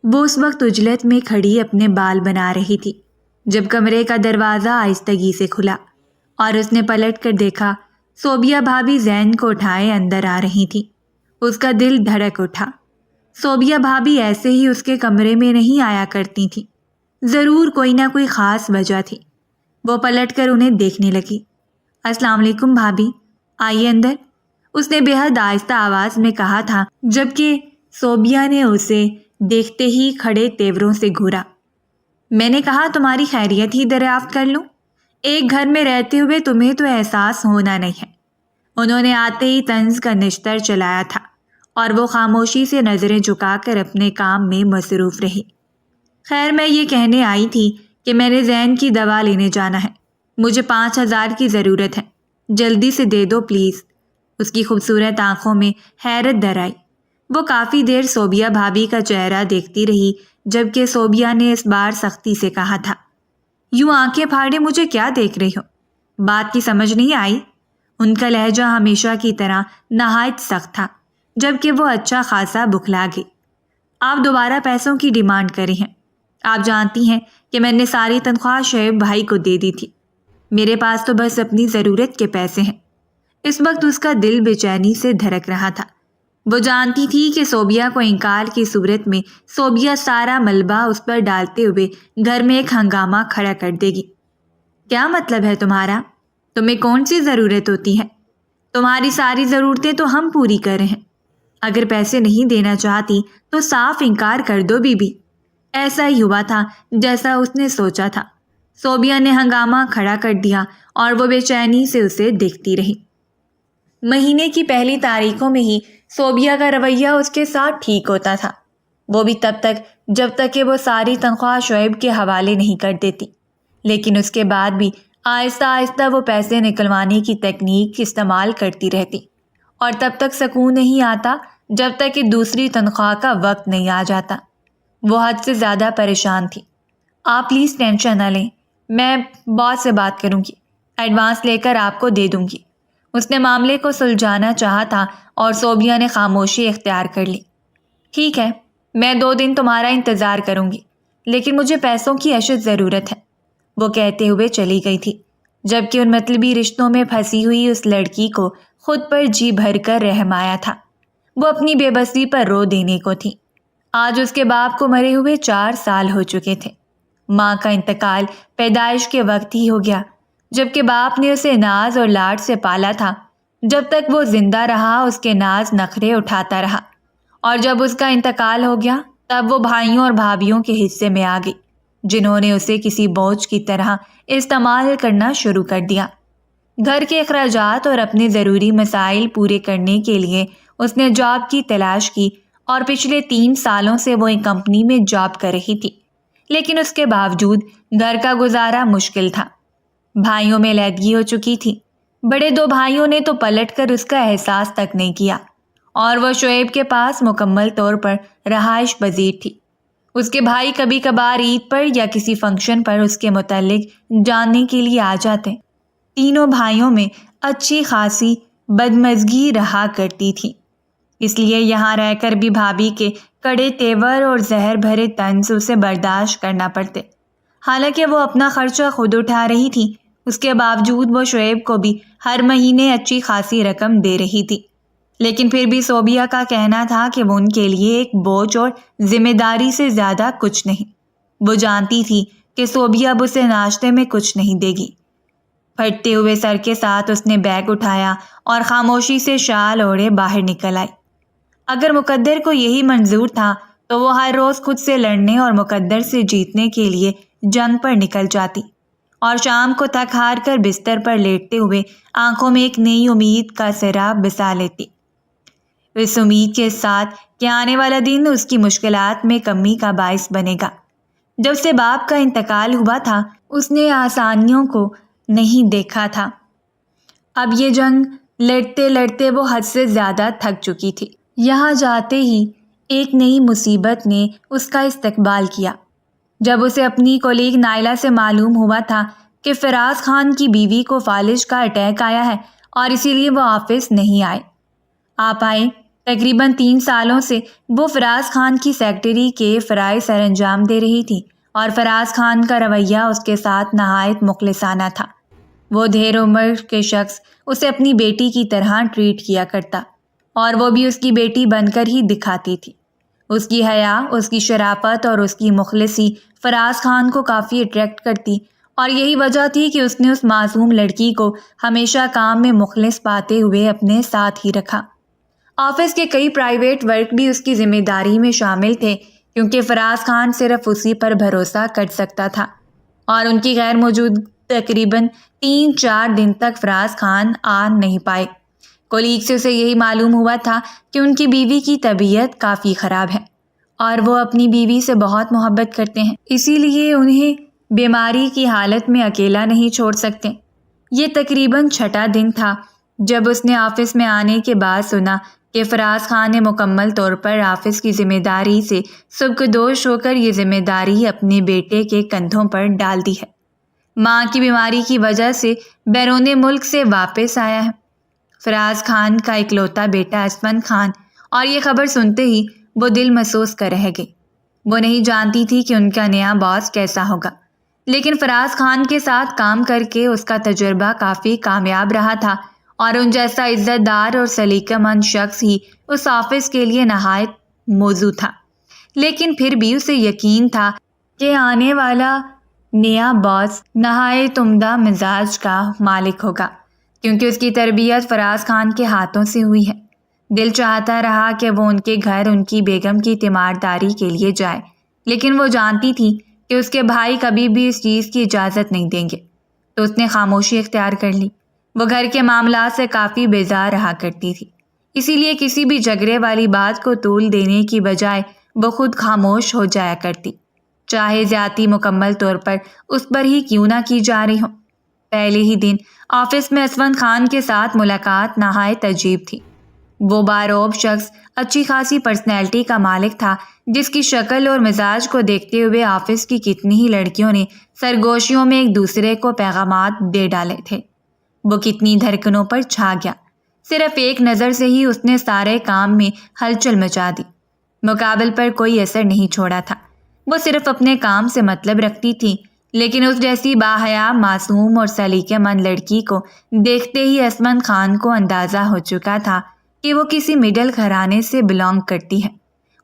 وہ اس وقت عجلت میں کھڑی اپنے بال بنا رہی تھی جب کمرے کا دروازہ آہستگی سے کھلا اور اس نے پلٹ کر دیکھا صوبیہ بھابھی زین کو اٹھائے اندر آ رہی تھی۔ اس کا دل دھڑک اٹھا۔ صوبیہ بھابھی ایسے ہی اس کے کمرے میں نہیں آیا کرتی تھی، ضرور کوئی نہ کوئی خاص وجہ تھی۔ وہ پلٹ کر انہیں دیکھنے لگی۔ السلام علیکم بھابھی، آئیے اندر، اس نے بے حد آہستہ آواز میں کہا تھا، جبکہ صوبیہ نے اسے دیکھتے ہی کھڑے تیوروں سے گھورا۔ میں نے کہا تمہاری خیریت ہی دریافت کر لوں، ایک گھر میں رہتے ہوئے تمہیں تو احساس ہونا نہیں ہے۔ انہوں نے آتے ہی طنز کا نشتر چلایا تھا اور وہ خاموشی سے نظریں جھکا کر اپنے کام میں مصروف رہی۔ خیر میں یہ کہنے آئی تھی کہ میں نے زین کی دوا لینے جانا ہے، مجھے 5,000 کی ضرورت ہے، جلدی سے دے دو پلیز۔ اس کی خوبصورت آنکھوں میں حیرت در آئی۔ وہ کافی دیر صوبیہ بھابھی کا چہرہ دیکھتی رہی، جبکہ صوبیہ نے اس بار سختی سے کہا تھا، یوں آنکھیں پھاڑے مجھے کیا دیکھ رہی ہو؟ بات کی سمجھ نہیں آئی؟ ان کا لہجہ ہمیشہ کی طرح نہایت سخت تھا، جبکہ وہ اچھا خاصا بکھلا گئی۔ آپ دوبارہ پیسوں کی ڈیمانڈ کریں ہیں؟ آپ جانتی ہیں کہ میں نے ساری تنخواہ شعیب بھائی کو دے دی تھی، میرے پاس تو بس اپنی ضرورت کے پیسے ہیں۔ اس وقت اس کا دل بے چینی سے دھڑک رہا تھا۔ وہ جانتی تھی کہ صوبیہ کو انکار کی صورت میں صوبیہ سارا ملبہ اس پر ڈالتے ہوئے گھر میں ایک ہنگامہ کھڑا کر دے گی۔ کیا مطلب ہے تمہارا؟ تمہیں کون سی ضرورت ہوتی ہے؟ تمہاری ساری ضرورتیں تو ہم پوری کر رہے ہیں، اگر پیسے نہیں دینا چاہتی تو صاف انکار کر دو بی بی۔ ایسا ہی ہوا تھا جیسا اس نے سوچا تھا۔ صوبیہ نے ہنگامہ کھڑا کر دیا اور وہ بے چینی سے اسے دیکھتی رہی۔ مہینے کی پہلی تاریخوں میں ہی صوبیہ کا رویہ اس کے ساتھ ٹھیک ہوتا تھا، وہ بھی تب تک جب تک کہ وہ ساری تنخواہ شعیب کے حوالے نہیں کر دیتی، لیکن اس کے بعد بھی آہستہ آہستہ وہ پیسے نکلوانے کی تکنیک استعمال کرتی رہتی، اور تب تک سکون نہیں آتا جب تک کہ دوسری تنخواہ کا وقت نہیں آ جاتا۔ وہ حد سے زیادہ پریشان تھی۔ آپ پلیز ٹینشن نہ لیں، میں باس سے بات کروں گی، ایڈوانس لے کر آپ کو دے دوں گی۔ اس نے معاملے کو سلجھانا چاہا تھا اور صوبیہ نے خاموشی اختیار کر لی۔ ٹھیک ہے، میں 2 دن تمہارا انتظار کروں گی، لیکن مجھے پیسوں کی اشد ضرورت ہے، وہ کہتے ہوئے چلی گئی تھی، جبکہ ان مطلبی رشتوں میں پھنسی ہوئی اس لڑکی کو خود پر جی بھر کر رحم آیا تھا۔ وہ اپنی بے بسی پر رو دینے کو تھی۔ آج اس کے باپ کو مرے ہوئے 4 سال ہو چکے تھے۔ ماں کا انتقال پیدائش کے وقت ہی ہو گیا، جبکہ باپ نے اسے ناز اور لاڈ سے پالا تھا۔ جب تک وہ زندہ رہا اس کے ناز نخرے اٹھاتا رہا، اور جب اس کا انتقال ہو گیا تب وہ بھائیوں اور بھابھیوں کے حصے میں آ گئی، جنہوں نے اسے کسی بوجھ کی طرح استعمال کرنا شروع کر دیا۔ گھر کے اخراجات اور اپنے ضروری مسائل پورے کرنے کے لیے اس نے جاب کی تلاش کی، اور پچھلے 3 سالوں سے وہ ایک کمپنی میں جاب کر رہی تھی، لیکن اس کے باوجود گھر کا گزارا مشکل تھا۔ بھائیوں میں علیحدگی ہو چکی تھی۔ بڑے 2 بھائیوں نے تو پلٹ کر اس کا احساس تک نہیں کیا، اور وہ شعیب کے پاس مکمل طور پر رہائش پذیر تھی۔ اس کے بھائی کبھی کبھار عید پر یا کسی فنکشن پر اس کے متعلق جاننے کے لیے آ جاتے۔ تینوں بھائیوں میں اچھی خاصی بدمزگی رہا کرتی تھی، اس لیے یہاں رہ کر بھی بھابھی کے کڑے تیور اور زہر بھرے طنز اسے برداشت کرنا پڑتے۔ حالانکہ وہ اپنا خرچہ خود اٹھا رہی تھی، اس کے باوجود وہ شعیب کو بھی ہر مہینے اچھی خاصی رقم دے رہی تھی، لیکن پھر بھی صوبیہ کا کہنا تھا کہ وہ ان کے لیے ایک بوجھ اور ذمہ داری سے زیادہ کچھ نہیں۔ وہ جانتی تھی کہ صوبیہ اب اسے ناشتے میں کچھ نہیں دے گی۔ پھٹتے ہوئے سر کے ساتھ اس نے بیگ اٹھایا اور خاموشی سے شال اوڑھے باہر نکل آئی۔ اگر مقدر کو یہی منظور تھا تو وہ ہر روز خود سے لڑنے اور مقدر سے جیتنے کے لیے جنگ پر نکل جاتی، اور شام کو تھک ہار کر بستر پر لیٹتے ہوئے آنکھوں میں ایک نئی امید کا سراغ بسا لیتی، اس امید کے ساتھ کہ آنے والا دن اس کی مشکلات میں کمی کا باعث بنے گا۔ جب سے باپ کا انتقال ہوا تھا اس نے آسانیوں کو نہیں دیکھا تھا۔ اب یہ جنگ لڑتے لڑتے وہ حد سے زیادہ تھک چکی تھی۔ یہاں جاتے ہی ایک نئی مصیبت نے اس کا استقبال کیا۔ جب اسے اپنی کولیگ نائلہ سے معلوم ہوا تھا کہ فراز خان کی بیوی کو فالج کا اٹیک آیا ہے اور اسی لیے وہ آفس نہیں آئے۔ آپ آئے، تقریباً 3 سالوں سے وہ فراز خان کی سیکرٹری کے فرائض سر انجام دے رہی تھی اور فراز خان کا رویہ اس کے ساتھ نہایت مخلصانہ تھا۔ وہ دھیر عمر کے شخص اسے اپنی بیٹی کی طرح ٹریٹ کیا کرتا اور وہ بھی اس کی بیٹی بن کر ہی دکھاتی تھی۔ اس کی حیا، اس کی شرافت اور اس کی مخلصی فراز خان کو کافی اٹریکٹ کرتی اور یہی وجہ تھی کہ اس نے اس معصوم لڑکی کو ہمیشہ کام میں مخلص پاتے ہوئے اپنے ساتھ ہی رکھا۔ آفس کے کئی پرائیویٹ ورک بھی اس کی ذمہ داری میں شامل تھے کیونکہ فراز خان صرف اسی پر بھروسہ کر سکتا تھا اور ان کی غیر موجود تقریباً 3-4 دن تک فراز خان آ نہیں پائے۔ کولیگ سے اسے یہی معلوم ہوا تھا کہ ان کی بیوی کی طبیعت کافی خراب ہے اور وہ اپنی بیوی سے بہت محبت کرتے ہیں، اسی لیے انہیں بیماری کی حالت میں اکیلا نہیں چھوڑ سکتے۔ یہ تقریباً 6واں دن تھا جب اس نے آفس میں آنے کے بعد سنا کہ فراز خان نے مکمل طور پر آفس کی ذمہ داری سے سبکدوش ہو کر یہ ذمہ داری اپنے بیٹے کے کندھوں پر ڈال دی ہے۔ ماں کی بیماری کی وجہ سے بیرون ملک سے واپس آیا ہے فراز خان کا اکلوتا بیٹا اسفند خان، اور یہ خبر سنتے ہی وہ دل محسوس کر رہ گئی۔ وہ نہیں جانتی تھی کہ ان کا نیا باس کیسا ہوگا، لیکن فراز خان کے ساتھ کام کر کے اس کا تجربہ کافی کامیاب رہا تھا اور ان جیسا عزت دار اور سلیقہ مند شخص ہی اس آفس کے لیے نہایت موزوں تھا۔ لیکن پھر بھی اسے یقین تھا کہ آنے والا نیا باس نہایت عمدہ مزاج کا مالک ہوگا کیونکہ اس کی تربیت فراز خان کے ہاتھوں سے ہوئی ہے۔ دل چاہتا رہا کہ وہ ان کے گھر ان کی بیگم کی تیمارداری کے لیے جائے، لیکن وہ جانتی تھی کہ اس کے بھائی کبھی بھی اس چیز کی اجازت نہیں دیں گے، تو اس نے خاموشی اختیار کر لی۔ وہ گھر کے معاملات سے کافی بیزار رہا کرتی تھی، اسی لیے کسی بھی جھگڑے والی بات کو طول دینے کی بجائے وہ خود خاموش ہو جایا کرتی، چاہے زیادتی مکمل طور پر اس پر ہی کیوں نہ کی جا رہی ہو۔ پہلے ہی دن آفس میں اسفند خان کے ساتھ ملاقات نہایت عجیب تھی۔ وہ باروب شخص اچھی خاصی پرسنالٹی کا مالک تھا جس کی شکل اور مزاج کو دیکھتے ہوئے آفس کی کتنی ہی لڑکیوں نے سرگوشیوں میں ایک دوسرے کو پیغامات دے ڈالے تھے۔ وہ کتنی دھڑکنوں پر چھا گیا، صرف ایک نظر سے ہی اس نے سارے کام میں ہلچل مچا دی۔ مقابل پر کوئی اثر نہیں چھوڑا تھا، وہ صرف اپنے کام سے مطلب رکھتی تھی، لیکن اس جیسی باحیا، معصوم اور سلیقہ مند لڑکی کو دیکھتے ہی اسفند خان کو اندازہ ہو چکا تھا کہ وہ کسی مڈل گھرانے سے بلانگ کرتی ہے۔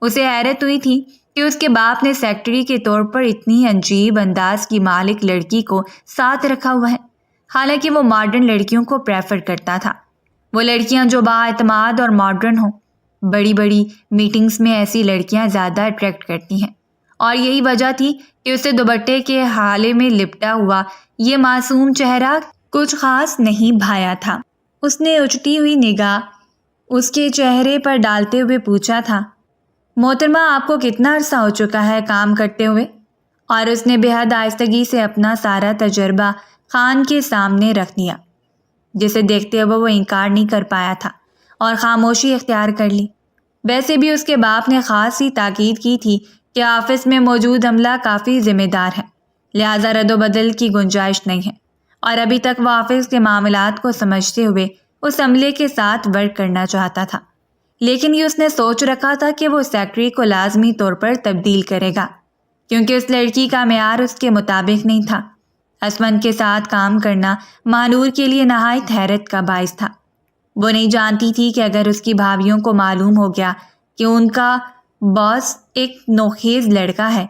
اسے حیرت ہوئی تھی کہ اس کے باپ نے سیکرٹری کے طور پر اتنی عجیب انداز کی مالک لڑکی کو ساتھ رکھا ہوا ہے، حالانکہ وہ ماڈرن لڑکیوں کو پریفر کرتا تھا۔ وہ لڑکیاں جو بااعتماد اور ماڈرن ہوں، بڑی بڑی میٹنگز میں ایسی لڑکیاں زیادہ اٹریکٹ کرتی ہیں، اور یہی وجہ تھی کہ اسے دوپٹے کے حالے میں لپٹا ہوا یہ معصوم چہرہ کچھ خاص نہیں بھایا تھا۔ اس نے اچھتی ہوئی نگاہ اس کے چہرے پر ڈالتے ہوئے پوچھا تھا، محترمہ آپ کو کتنا عرصہ ہو چکا ہے کام کرتے ہوئے؟ اور اس نے بے حد آہستگی سے اپنا سارا تجربہ خان کے سامنے رکھ دیا، جسے دیکھتے ہوئے وہ انکار نہیں کر پایا تھا اور خاموشی اختیار کر لی۔ ویسے بھی اس کے باپ نے خاص ہی تاکید کی تھی کہ آفس میں موجود عملہ کافی ذمہ دار ہے، لہٰذا رد و بدل کی گنجائش نہیں ہے، اور ابھی تک وہ آفس کے معاملات کو سمجھتے ہوئے اس عملے کے ساتھ ورک کرنا چاہتا تھا۔ لیکن یہ اس نے سوچ رکھا تھا کہ وہ سیکرٹری کو لازمی طور پر تبدیل کرے گا، کیونکہ اس لڑکی کا معیار اس کے مطابق نہیں تھا۔ اسفند کے ساتھ کام کرنا مانور کے لیے نہایت حیرت کا باعث تھا۔ وہ نہیں جانتی تھی کہ اگر اس کی بھابھیوں کو معلوم ہو گیا کہ ان کا باس ایک نوخیز لڑکا ہے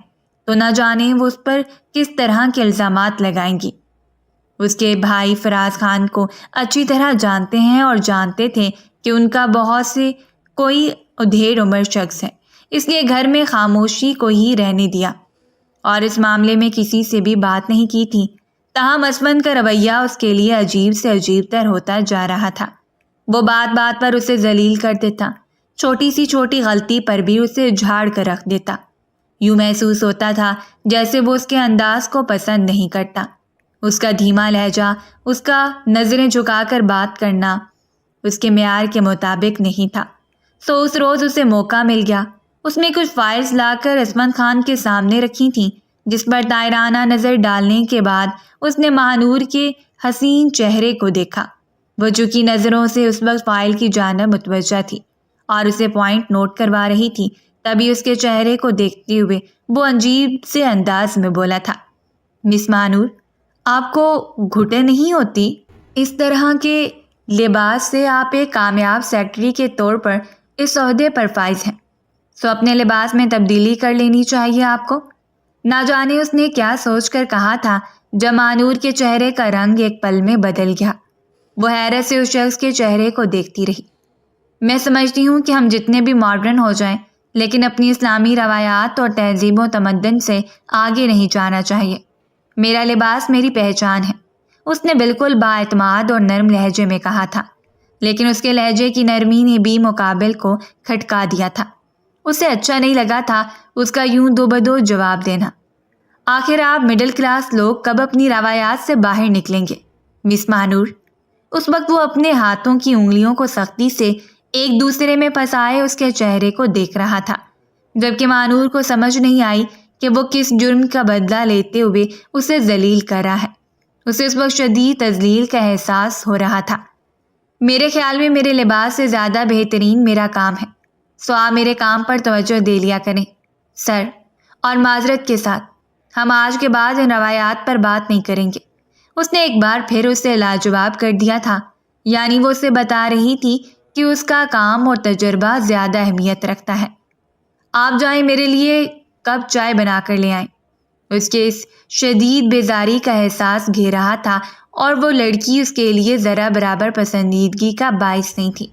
تو نہ جانے وہ اس پر کس طرح کے الزامات لگائیں گی۔ اس کے بھائی فراز خان کو اچھی طرح جانتے ہیں اور جانتے تھے کہ ان کا بہت سے کوئی ادھیڑ عمر شخص ہے، اس لیے گھر میں خاموشی کو ہی رہنے دیا اور اس معاملے میں کسی سے بھی بات نہیں کی تھی۔ تاہم اسفند کا رویہ اس کے لیے عجیب سے عجیب تر ہوتا جا رہا تھا۔ وہ بات بات پر اسے ذلیل کر دیتا، چھوٹی سی چھوٹی غلطی پر بھی اسے جھاڑ کر رکھ دیتا۔ یوں محسوس ہوتا تھا جیسے وہ اس کے انداز کو پسند نہیں کرتا۔ اس کا دھیما لہجہ، اس کا نظریں جھکا کر بات کرنا اس کے معیار کے مطابق نہیں تھا۔ سو اس روز اسے موقع مل گیا۔ اس نے کچھ فائلز لا کر اسفند خان کے سامنے رکھی تھیں، جس پر طائرانہ نظر ڈالنے کے بعد اس نے مہانور کے حسین چہرے کو دیکھا۔ وہ جھکی نظروں سے اس وقت فائل کی جانب متوجہ تھی اور اسے پوائنٹ نوٹ کروا رہی تھی، تبھی اس کے چہرے کو دیکھتے ہوئے وہ عجیب سے انداز میں بولا تھا، مس مانور، آپ کو گھٹن نہیں ہوتی؟ اس طرح کے لباس سے آپ ایک کامیاب سیکرٹری کے طور پر اس عہدے پر فائز ہیں، سو اپنے لباس میں تبدیلی کر لینی چاہیے آپ کو۔ نہ جانے اس نے کیا سوچ کر کہا تھا، جب مانور کے چہرے کا رنگ ایک پل میں بدل گیا۔ وہ حیرت سے اس شخص کے چہرے کو دیکھتی رہی۔ میں سمجھتی ہوں کہ ہم جتنے بھی ماڈرن ہو جائیں، لیکن اپنی اسلامی روایات اور تہذیب و تمدن سے آگے نہیں جانا چاہیے۔ میرا لباس میری پہچان ہے، اس نے بالکل بااعتماد اور نرم لہجے میں کہا تھا، لیکن اس کے لہجے کی نرمی نے بھی مقابل کو کھٹکا دیا تھا۔ اسے اچھا نہیں لگا تھا اس کا یوں دو بدو جواب دینا۔ آخر آپ مڈل کلاس لوگ کب اپنی روایات سے باہر نکلیں گے مس مانور؟ اس وقت وہ اپنے ہاتھوں کی انگلیوں کو سختی سے ایک دوسرے میں پھنسائے اس کے چہرے کو دیکھ رہا تھا، جبکہ مانور کو سمجھ نہیں آئی کہ وہ کس جرم کا بدلہ لیتے ہوئے اسے ذلیل کر رہا ہے۔ اسے اس وقت شدید تذلیل کا احساس ہو رہا تھا۔ میرے خیال میں میرے لباس سے زیادہ بہترین میرا کام ہے، سو آپ میرے کام پر توجہ دے لیا کریں سر، اور معذرت کے ساتھ ہم آج کے بعد ان روایات پر بات نہیں کریں گے۔ اس نے ایک بار پھر اسے لاجواب کر دیا تھا، یعنی وہ اسے بتا رہی تھی کہ اس کا کام اور تجربہ زیادہ اہمیت رکھتا ہے۔ آپ جائیں، میرے لیے کپ چائے بنا کر لے آئیں۔ اس کے اس شدید بیزاری کا احساس گھیر رہا تھا، اور وہ لڑکی اس کے لیے ذرا برابر پسندیدگی کا باعث نہیں تھی۔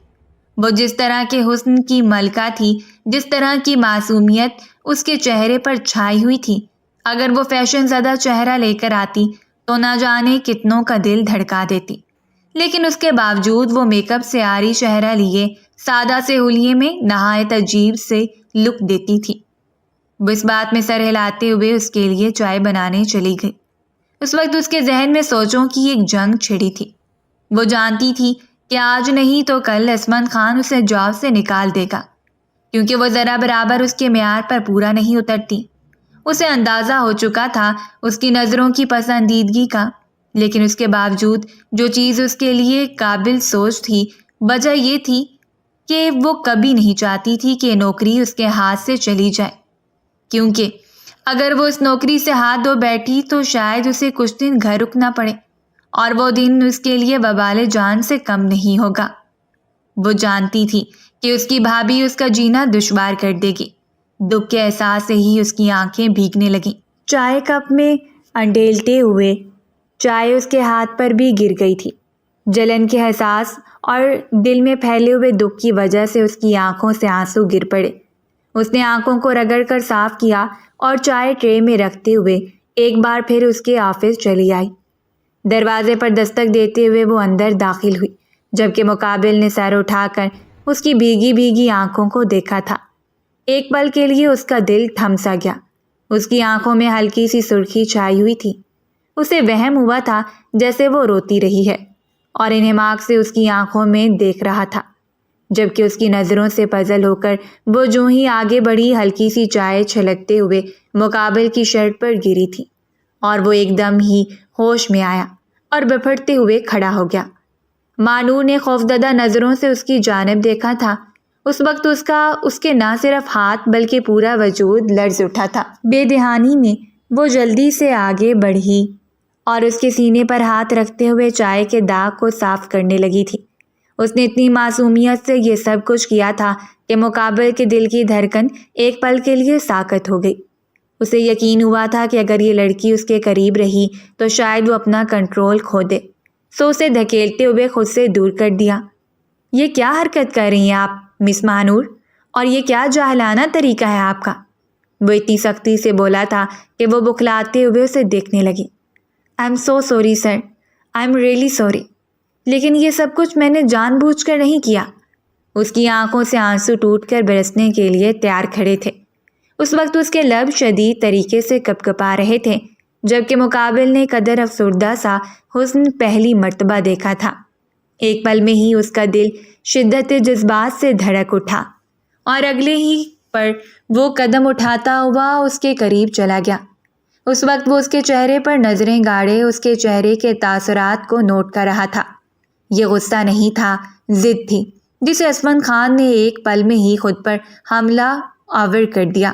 وہ جس طرح کے حسن کی ملکہ تھی، جس طرح کی معصومیت اس کے چہرے پر چھائی ہوئی تھی، اگر وہ فیشن زدہ چہرہ لے کر آتی تو نہ جانے کتنوں کا دل دھڑکا دیتی، لیکن اس کے باوجود وہ میک اپ سے عاری چہرہ لیے سادہ سے حلیے میں نہایت عجیب سے لک دیتی تھی۔ وہ اس بات میں سر ہلاتے ہوئے اس کے لیے چائے بنانے چلی گئی۔ اس وقت اس کے ذہن میں سوچوں کی ایک جنگ چھڑی تھی۔ وہ جانتی تھی کہ آج نہیں تو کل اسمن خان اسے جاب سے نکال دے گا، کیونکہ وہ ذرا برابر اس کے معیار پر پورا نہیں اترتی۔ اسے اندازہ ہو چکا تھا اس کی نظروں کی پسندیدگی کا، لیکن اس کے باوجود جو چیز اس کے لیے قابل سوچ تھی، وجہ یہ تھی کہ وہ کبھی نہیں چاہتی تھی کہ نوکری اس کے ہاتھ سے چلی جائے، کیونکہ اگر وہ اس نوکری سے ہاتھ دھو بیٹھی تو شاید اسے کچھ دن گھر رکنا پڑے، اور وہ دن اس کے لیے وبال جان سے کم نہیں ہوگا۔ وہ جانتی تھی کہ اس کی بھابھی اس کا جینا دشوار کر دے گی۔ دکھ کے احساس سے ہی اس کی آنکھیں بھیگنے لگیں۔ چائے کپ میں انڈیلتے ہوئے چائے اس کے ہاتھ پر بھی گر گئی تھی۔ جلن کے احساس اور دل میں پھیلے ہوئے دکھ کی وجہ سے اس کی آنکھوں سے آنسو گر پڑے۔ اس نے آنکھوں کو رگڑ کر صاف کیا اور چائے ٹرے میں رکھتے ہوئے ایک بار پھر اس کے آفس چلی آئی۔ دروازے پر دستک دیتے ہوئے وہ اندر داخل ہوئی، جبکہ مقابل نے سر اٹھا کر اس کی بھیگی بھیگی آنکھوں کو دیکھا تھا۔ ایک پل کے لیے اس کا دل تھم سا گیا۔ اس کی آنکھوں میں ہلکی سی سرخی چھائی ہوئی تھی۔ اسے وہم ہوا تھا جیسے وہ روتی رہی ہے، اور انہماک سے اس کی آنکھوں میں دیکھ رہا تھا، جبکہ اس کی نظروں سے پزل ہو کر وہ جو ہی آگے بڑھی ہلکی سی چائے چھلکتے ہوئے مقابل کی شرٹ پر گری تھی، اور وہ ایک دم ہی ہوش میں آیا اور بپھڑتے ہوئے کھڑا ہو گیا۔ مانور نے خوفزدہ نظروں سے اس کی جانب دیکھا تھا۔ اس وقت اس کے نہ صرف ہاتھ بلکہ پورا وجود لرز اٹھا تھا۔ بے دہانی میں وہ جلدی سے آگے بڑھی اور اس کے سینے پر ہاتھ رکھتے ہوئے چائے کے داغ کو صاف کرنے لگی تھی۔ اس نے اتنی معصومیت سے یہ سب کچھ کیا تھا کہ مقابل کے دل کی دھڑکن ایک پل کے لیے ساکت ہو گئی۔ اسے یقین ہوا تھا کہ اگر یہ لڑکی اس کے قریب رہی تو شاید وہ اپنا کنٹرول کھو دے، سو اسے دھکیلتے ہوئے خود سے دور کر دیا۔ یہ کیا حرکت کر رہی ہیں آپ مس مانور، اور یہ کیا جاہلانہ طریقہ ہے آپ کا؟ وہ اتنی سختی سے بولا تھا کہ وہ بخلاتے ہوئے اسے دیکھنے لگی۔ I am so sorry sir, I am really sorry, لیکن یہ سب کچھ میں نے جان بوجھ کر نہیں کیا۔ اس کی آنکھوں سے آنسو ٹوٹ کر برسنے کے لیے تیار کھڑے تھے۔ اس وقت اس کے لب شدید طریقے سے کپکپا رہے تھے، جبکہ مقابل نے قدر افسردہ سا حسن پہلی مرتبہ دیکھا تھا۔ ایک پل میں ہی اس کا دل شدت جذبات سے دھڑک اٹھا، اور اگلے ہی پر وہ قدم اٹھاتا ہوا اس کے قریب چلا گیا۔ اس وقت وہ اس کے چہرے پر نظریں گاڑے اس کے چہرے کے تاثرات کو نوٹ کر رہا تھا۔ یہ غصہ نہیں تھا، ضد تھی، جسے اسمند خان نے ایک پل میں ہی خود پر حملہ آور کر دیا۔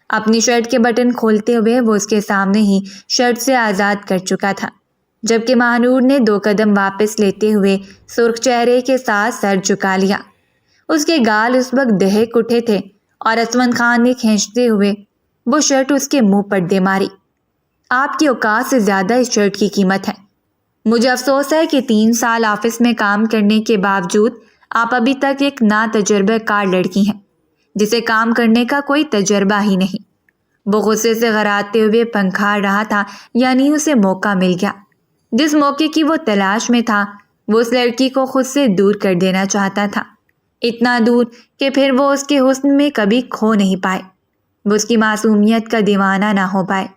اپنی شرٹ کے بٹن کھولتے ہوئے وہ اس کے سامنے ہی شرٹ سے آزاد کر چکا تھا، جبکہ مہنور نے 2 قدم واپس لیتے ہوئے سرخ چہرے کے ساتھ سر جھکا لیا۔ اس کے گال اس وقت دہک اٹھے تھے اور اسمند خان نے کھینچتے ہوئے وہ شرٹ اس کے منہ پر دے ماری۔ آپ کی اوقات سے زیادہ اس شرٹ کی قیمت ہے۔ مجھے افسوس ہے کہ 3 سال آفس میں کام کرنے کے باوجود آپ ابھی تک ایک ناتجربہ کار لڑکی ہیں جسے کام کرنے کا کوئی تجربہ ہی نہیں۔ وہ غصے سے غراتے ہوئے پنکھاڑ رہا تھا، یعنی اسے موقع مل گیا۔ جس موقع کی وہ تلاش میں تھا وہ اس لڑکی کو خود سے دور کر دینا چاہتا تھا، اتنا دور کہ پھر وہ اس کے حسن میں کبھی کھو نہیں پائے، وہ اس کی معصومیت کا دیوانہ نہ ہو پائے۔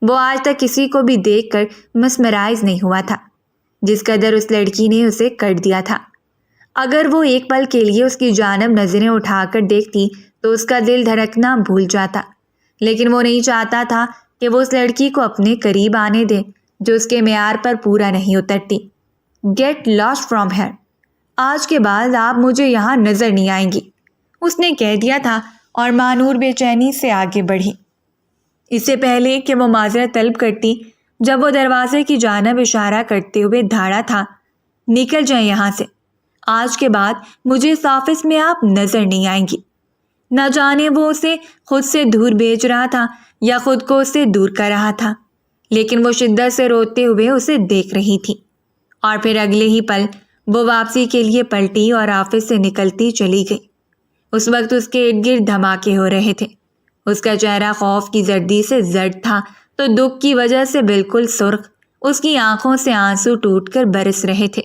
وہ آج تک کسی کو بھی دیکھ کر مسمرائز نہیں ہوا تھا جس قدر اس لڑکی نے اسے کر دیا تھا۔ اگر وہ ایک پل کے لیے اس کی جانب نظریں اٹھا کر دیکھتی تو اس کا دل دھڑکنا بھول جاتا، لیکن وہ نہیں چاہتا تھا کہ وہ اس لڑکی کو اپنے قریب آنے دے جو اس کے معیار پر پورا نہیں اترتی۔ گیٹ لاسٹ فرام ہیئر، آج کے بعد آپ مجھے یہاں نظر نہیں آئیں گی، اس نے کہہ دیا تھا اور مانور بے چینی سے آگے بڑھی۔ اس سے پہلے کہ وہ معذرت طلب کرتی، جب وہ دروازے کی جانب اشارہ کرتے ہوئے دھاڑا تھا، نکل جائیں یہاں سے، آج کے بعد مجھے اس آفس میں آپ نظر نہیں آئیں گی۔ نہ جانے وہ اسے خود سے دور بھیج رہا تھا یا خود کو اسے دور کر رہا تھا، لیکن وہ شدت سے روتے ہوئے اسے دیکھ رہی تھی۔ اور پھر اگلے ہی پل وہ واپسی کے لیے پلٹی اور آفس سے نکلتی چلی گئی۔ اس وقت اس کے ارد گرد دھماکے ہو رہے تھے۔ اس کا چہرہ خوف کی زردی سے زرد تھا تو دکھ کی وجہ سے بالکل سرخ، اس کی آنکھوں سے آنسو ٹوٹ کر برس رہے تھے۔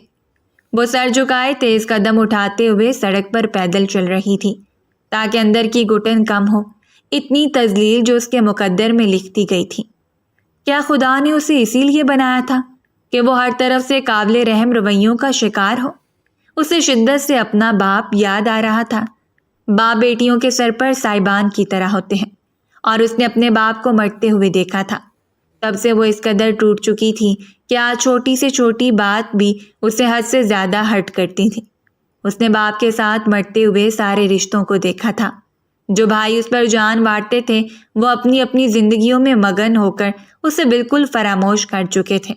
وہ سر جھکائے تیز قدم اٹھاتے ہوئے سڑک پر پیدل چل رہی تھی تاکہ اندر کی گھٹن کم ہو، اتنی تذلیل جو اس کے مقدر میں لکھتی گئی تھی۔ کیا خدا نے اسے اسی لیے بنایا تھا کہ وہ ہر طرف سے قابل رحم رویوں کا شکار ہو؟ اسے شدت سے اپنا باپ یاد آ رہا تھا۔ باپ بیٹیوں کے سر پر سائبان کی طرح ہوتے ہیں، اور اس نے اپنے باپ کو مرتے ہوئے دیکھا تھا۔ تب سے وہ اس قدر ٹوٹ چکی تھی کہ آج چھوٹی سے چھوٹی بات بھی اسے حد سے زیادہ ہرٹ کرتی تھی۔ اس نے باپ کے ساتھ مرتے ہوئے سارے رشتوں کو دیکھا تھا۔ جو بھائی اس پر جان بانٹتے تھے وہ اپنی اپنی زندگیوں میں مگن ہو کر اسے بالکل فراموش کر چکے تھے۔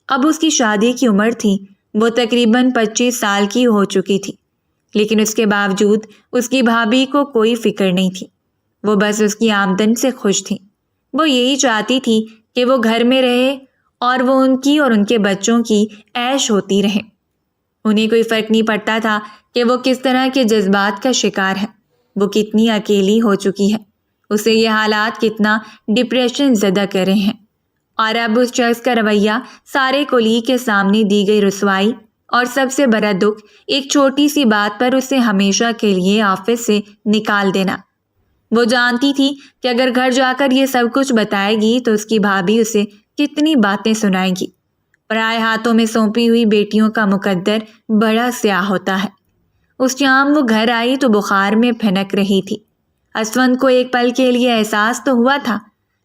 اب اس کی شادی کی عمر تھی، وہ تقریباً 25 سال کی ہو چکی تھی، لیکن اس کے باوجود اس کی بھابھی کو کوئی فکر نہیں تھی۔ وہ بس اس کی آمدن سے خوش تھی۔ وہ یہی چاہتی تھی کہ وہ گھر میں رہے اور وہ ان کی اور ان کے بچوں کی عیش ہوتی رہے۔ انہیں کوئی فرق نہیں پڑتا تھا کہ وہ کس طرح کے جذبات کا شکار ہے، وہ کتنی اکیلی ہو چکی ہے، اسے یہ حالات کتنا ڈپریشن زدہ کر رہے ہیں۔ اور اب اس شخص کا رویہ، سارے کولیگ کے سامنے دی گئی رسوائی اور سب سے بڑا دکھ، ایک چھوٹی سی بات پر اسے ہمیشہ کے لیے آفس سے نکال دینا۔ وہ جانتی تھی کہ اگر گھر جا کر یہ سب کچھ بتائے گی تو اس کی بھابھی اسے کتنی باتیں سنائے گی۔ پرائے ہاتھوں میں سونپی ہوئی بیٹیوں کا مقدر بڑا سیاہ ہوتا ہے۔ اس شام وہ گھر آئی تو بخار میں پھنک رہی تھی۔ اسمند کو ایک پل کے لیے احساس تو ہوا تھا،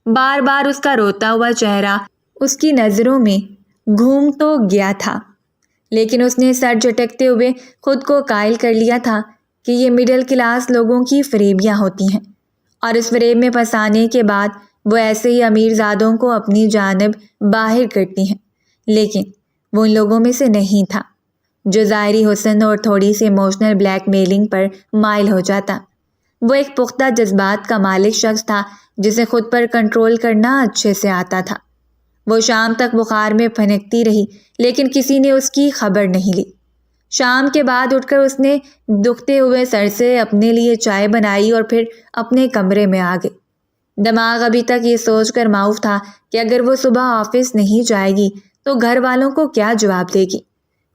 بار بار اس کا روتا ہوا چہرہ اس کی نظروں میں گھوم تو گیا تھا، لیکن اس نے سر جھٹکتے ہوئے خود کو قائل کر لیا تھا کہ یہ مڈل کلاس لوگوں کی فریبیاں ہوتی ہیں، اور اس فریب میں پھنسانے کے بعد وہ ایسے ہی امیر زادوں کو اپنی جانب باہر کرتی ہیں۔ لیکن وہ ان لوگوں میں سے نہیں تھا جو ظاہری حسن اور تھوڑی سی ایموشنل بلیک میلنگ پر مائل ہو جاتا۔ وہ ایک پختہ جذبات کا مالک شخص تھا جسے خود پر کنٹرول کرنا اچھے سے آتا تھا۔ وہ شام تک بخار میں پھنکتی رہی لیکن کسی نے اس کی خبر نہیں لی۔ شام کے بعد اٹھ کر اس نے دکھتے ہوئے سر سے اپنے لیے چائے بنائی اور پھر اپنے کمرے میں آ گئی۔ دماغ ابھی تک یہ سوچ کر معاف تھا کہ اگر وہ صبح آفس نہیں جائے گی تو گھر والوں کو کیا جواب دے گی۔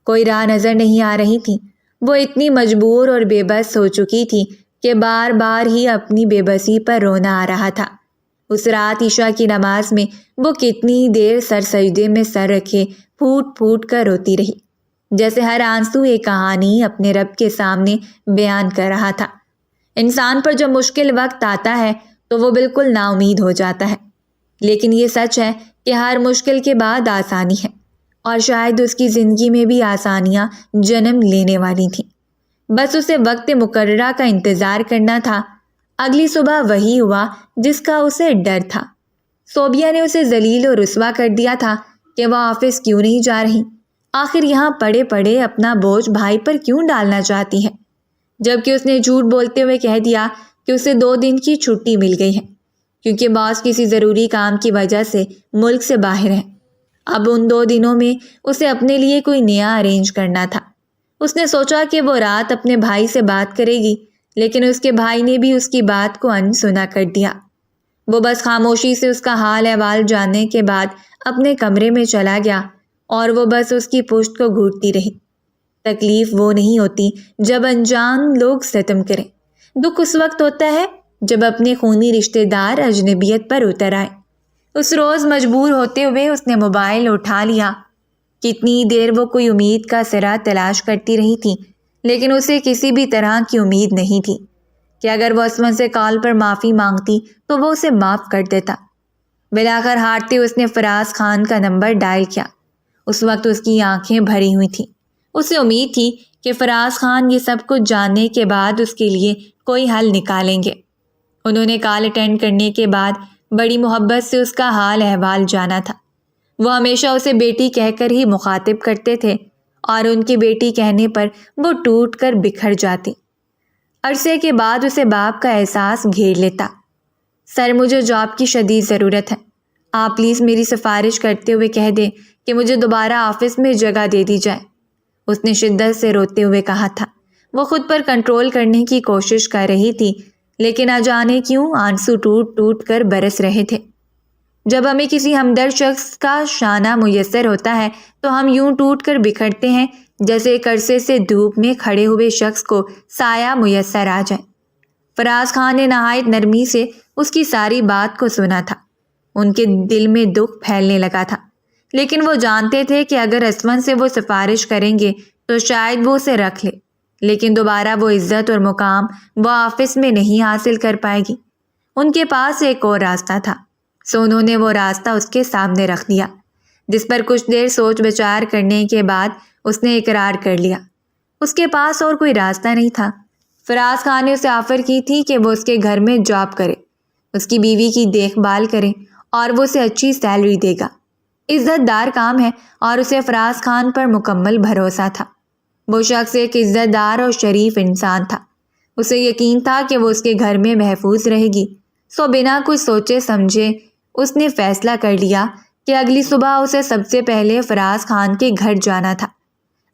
کوئی راہ نظر نہیں آ رہی تھی۔ وہ اتنی مجبور اور بے بس ہو چکی تھی کہ بار بار ہی اپنی بے بسی پر رونا آ رہا تھا۔ اس رات عشاء کی نماز میں وہ کتنی دیر سر سجدے میں سر رکھے پھوٹ پھوٹ کر روتی رہی، جیسے ہر آنسو ایک کہانی اپنے رب کے سامنے بیان کر رہا تھا۔ انسان پر جب مشکل وقت آتا ہے تو وہ بالکل نا امید ہو جاتا ہے، لیکن یہ سچ ہے کہ ہر مشکل کے بعد آسانی ہے، اور شاید اس کی زندگی میں بھی آسانیاں جنم لینے والی تھیں۔ بس اسے وقت مقررہ کا انتظار کرنا تھا۔ اگلی صبح وہی ہوا جس کا اسے ڈر تھا۔ صوبیہ نے اسے ذلیل و رسوا کر دیا تھا کہ وہ آفس کیوں نہیں جا رہی، آخر یہاں پڑے پڑے اپنا بوجھ بھائی پر کیوں ڈالنا چاہتی ہے، جبکہ اس نے جھوٹ بولتے ہوئے کہہ دیا کہ اسے 2 دن کی چھٹی مل گئی ہے کیونکہ باس کسی ضروری کام کی وجہ سے ملک سے باہر ہے۔ اب ان 2 دنوں میں اسے اپنے لیے کوئی نیا ارینج کرنا تھا۔ اس نے سوچا کہ وہ رات اپنے بھائی سے بات کرے گی، لیکن اس کے بھائی نے بھی اس کی بات کو انسنا کر دیا۔ وہ بس خاموشی سے اس کا حال احوال جاننے کے بعد اپنے کمرے میں چلا گیا اور وہ بس اس کی پشت کو گھوٹتی رہی۔ تکلیف وہ نہیں ہوتی جب انجان لوگ ستم کریں، دکھ اس وقت ہوتا ہے جب اپنے خونی رشتہ دار اجنبیت پر اتر آئے۔ اس روز مجبور ہوتے ہوئے اس نے موبائل اٹھا لیا۔ کتنی دیر وہ کوئی امید کا سرا تلاش کرتی رہی تھی، لیکن اسے کسی بھی طرح کی امید نہیں تھی کہ اگر وہ اسمن سے کال پر معافی مانگتی تو وہ اسے معاف کر دیتا۔ بلاخر ہارتے اس نے فراز خان کا نمبر ڈائل کیا۔ اس وقت اس کی آنکھیں بھری ہوئی تھیں۔ اسے امید تھی کہ فراز خان یہ سب کچھ جاننے کے بعد اس کے لیے کوئی حل نکالیں گے۔ انہوں نے کال اٹینڈ کرنے کے بعد بڑی محبت سے اس کا حال احوال جانا تھا۔ وہ ہمیشہ اسے بیٹی کہہ کر ہی مخاطب کرتے تھے اور ان کی بیٹی کہنے پر وہ ٹوٹ کر بکھر جاتی۔ عرصے کے بعد اسے باپ کا احساس گھیر لیتا۔ سر، مجھے جاب کی شدید ضرورت ہے، آپ پلیز میری سفارش کرتے ہوئے کہہ دیں کہ مجھے دوبارہ آفس میں جگہ دے دی جائے، اس نے شدت سے روتے ہوئے کہا تھا۔ وہ خود پر کنٹرول کرنے کی کوشش کر رہی تھی، لیکن نہ جانے کیوں آنسو ٹوٹ ٹوٹ کر برس رہے تھے۔ جب ہمیں کسی ہمدرد شخص کا شانہ میسر ہوتا ہے تو ہم یوں ٹوٹ کر بکھرتے ہیں جیسے ایک عرصے سے دھوپ میں کھڑے ہوئے شخص کو سایہ میسر آ جائے۔ فراز خان نے نہایت نرمی سے اس کی ساری بات کو سنا تھا۔ ان کے دل میں دکھ پھیلنے لگا تھا، لیکن وہ جانتے تھے کہ اگر اسمن سے وہ سفارش کریں گے تو شاید وہ اسے رکھ لے، لیکن دوبارہ وہ عزت اور مقام وہ آفس میں نہیں حاصل کر پائے گی۔ ان کے پاس ایک اور راستہ تھا، سو انہوں نے وہ راستہ اس کے سامنے رکھ دیا، جس پر کچھ دیر سوچ بچار کرنے کے بعد اس نے اقرار کر لیا۔ اس کے پاس اور کوئی راستہ نہیں تھا۔ فراز خان نے اسے آفر کی تھی کہ وہ اس کے گھر میں جاب کرے، اس کی بیوی کی دیکھ بھال کرے اور وہ اسے اچھی سیلری دے گا۔ عزت دار کام ہے اور اسے فراز خان پر مکمل بھروسہ تھا۔ وہ شخص ایک عزت دار اور شریف انسان تھا۔ اسے یقین تھا کہ وہ اس کے گھر میں محفوظ رہے گی، سو بنا کچھ سوچے سمجھے اس نے فیصلہ کر لیا کہ اگلی صبح اسے سب سے پہلے فراز خان کے گھر جانا تھا۔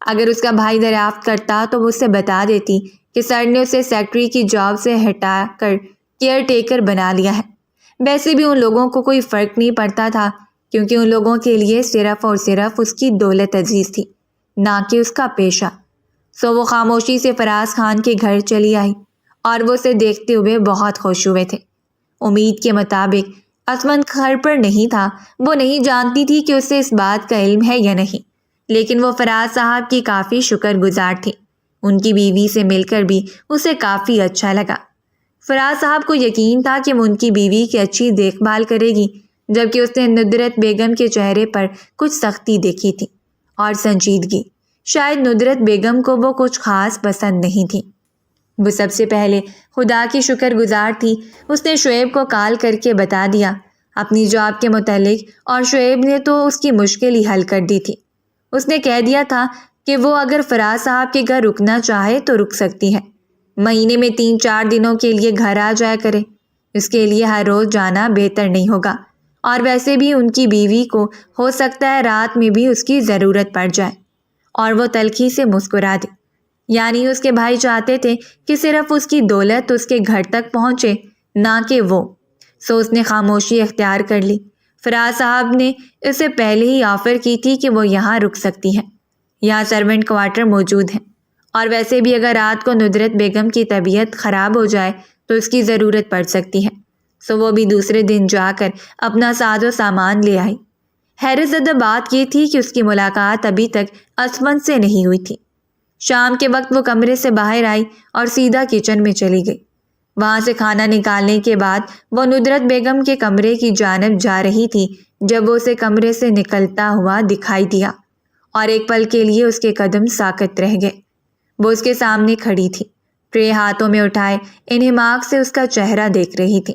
اگر اس کا بھائی دریافت کرتا تو وہ اسے بتا دیتی کہ سر نے اسے سیکٹری کی جاب سے ہٹا کر کیئر ٹیکر بنا لیا ہے۔ ویسے بھی ان لوگوں کو کوئی فرق نہیں پڑتا تھا، کیونکہ ان لوگوں کے لیے صرف اور صرف اس کی دولت عزیز تھی، نہ کہ اس کا پیشہ۔ سو وہ خاموشی سے فراز خان کے گھر چلی آئی اور وہ اسے دیکھتے ہوئے بہت خوش ہوئے تھے۔ امید کے مطابق اسمن گھر پر نہیں تھا۔ وہ نہیں جانتی تھی کہ اسے اس بات کا علم ہے یا نہیں، لیکن وہ فراز صاحب کی کافی شکر گزار تھی۔ ان کی بیوی سے مل کر بھی اسے کافی اچھا لگا۔ فراز صاحب کو یقین تھا کہ وہ ان کی بیوی کی اچھی دیکھ بھال کرے گی، جبکہ اس نے ندرت بیگم کے چہرے پر کچھ سختی دیکھی تھی اور سنجیدگی۔ شاید ندرت بیگم کو وہ کچھ خاص پسند نہیں تھی۔ وہ سب سے پہلے خدا کی شکر گزار تھی۔ اس نے شعیب کو کال کر کے بتا دیا اپنی جاب کے متعلق، اور شعیب نے تو اس کی مشکل ہی حل کر دی تھی۔ اس نے کہہ دیا تھا کہ وہ اگر فراز صاحب کے گھر رکنا چاہے تو رک سکتی ہے، مہینے میں 3-4 دنوں کے لیے گھر آ جایا کرے۔ اس کے لیے ہر روز جانا بہتر نہیں ہوگا، اور ویسے بھی ان کی بیوی کو ہو سکتا ہے رات میں بھی اس کی ضرورت پڑ جائے۔ اور وہ تلخی سے مسکرا دی، یعنی اس کے بھائی چاہتے تھے کہ صرف اس کی دولت اس کے گھر تک پہنچے، نہ کہ وہ۔ سو اس نے خاموشی اختیار کر لی۔ فراز صاحب نے اسے پہلے ہی آفر کی تھی کہ وہ یہاں رک سکتی ہے، یہاں سرونٹ کوارٹر موجود ہیں، اور ویسے بھی اگر رات کو ندرت بیگم کی طبیعت خراب ہو جائے تو اس کی ضرورت پڑ سکتی ہے۔ سو وہ بھی دوسرے دن جا کر اپنا ساز و سامان لے آئی۔ حیرت زدہ بات یہ تھی کہ اس کی ملاقات ابھی تک اسمن سے نہیں ہوئی تھی۔ شام کے وقت وہ کمرے سے باہر آئی اور سیدھا کچن میں چلی گئی۔ وہاں سے کھانا نکالنے کے بعد وہ ندرت بیگم کے کمرے کی جانب جا رہی تھی جب وہ اسے کمرے سے نکلتا ہوا دکھائی دیا، اور ایک پل کے لیے اس کے قدم ساکت رہ گئے۔ وہ اس کے سامنے کھڑی تھی، ٹرے ہاتھوں میں اٹھائے انہماک سے اس کا چہرہ دیکھ رہی تھی،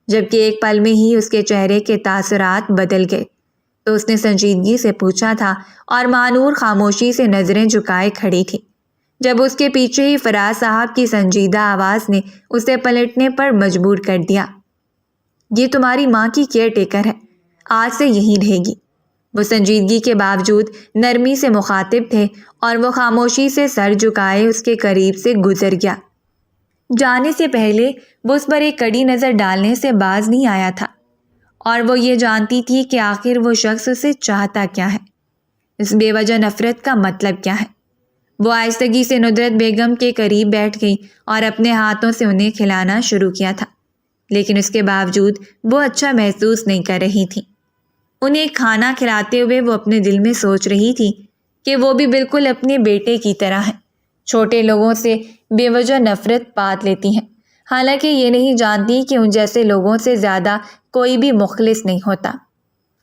جبکہ ایک پل میں ہی اس کے چہرے کے تاثرات بدل گئے تو اس نے سنجیدگی سے پوچھا تھا، اور مانور خاموشی سے نظریں جھکائے کھڑی تھی جب اس کے پیچھے ہی فراز صاحب کی سنجیدہ آواز نے اسے پلٹنے پر مجبور کر دیا۔ یہ تمہاری ماں کی کیئر ٹیکر ہے، آج سے یہیں رہے گی۔ وہ سنجیدگی کے باوجود نرمی سے مخاطب تھے اور وہ خاموشی سے سر جھکائے اس کے قریب سے گزر گیا۔ جانے سے پہلے وہ اس پر ایک کڑی نظر ڈالنے سے باز نہیں آیا تھا، اور وہ یہ جانتی تھی کہ آخر وہ شخص اسے چاہتا کیا ہے، اس بے وجہ نفرت کا مطلب کیا ہے۔ وہ آہستگی سے ندرت بیگم کے قریب بیٹھ گئی اور اپنے ہاتھوں سے انہیں کھلانا شروع کیا تھا، لیکن اس کے باوجود وہ اچھا محسوس نہیں کر رہی تھی۔ انہیں کھانا کھلاتے ہوئے وہ اپنے دل میں سوچ رہی تھی کہ وہ بھی بالکل اپنے بیٹے کی طرح ہیں، چھوٹے لوگوں سے بے وجہ نفرت پات لیتی ہیں، حالانکہ یہ نہیں جانتی کہ ان جیسے لوگوں سے زیادہ کوئی بھی مخلص نہیں ہوتا،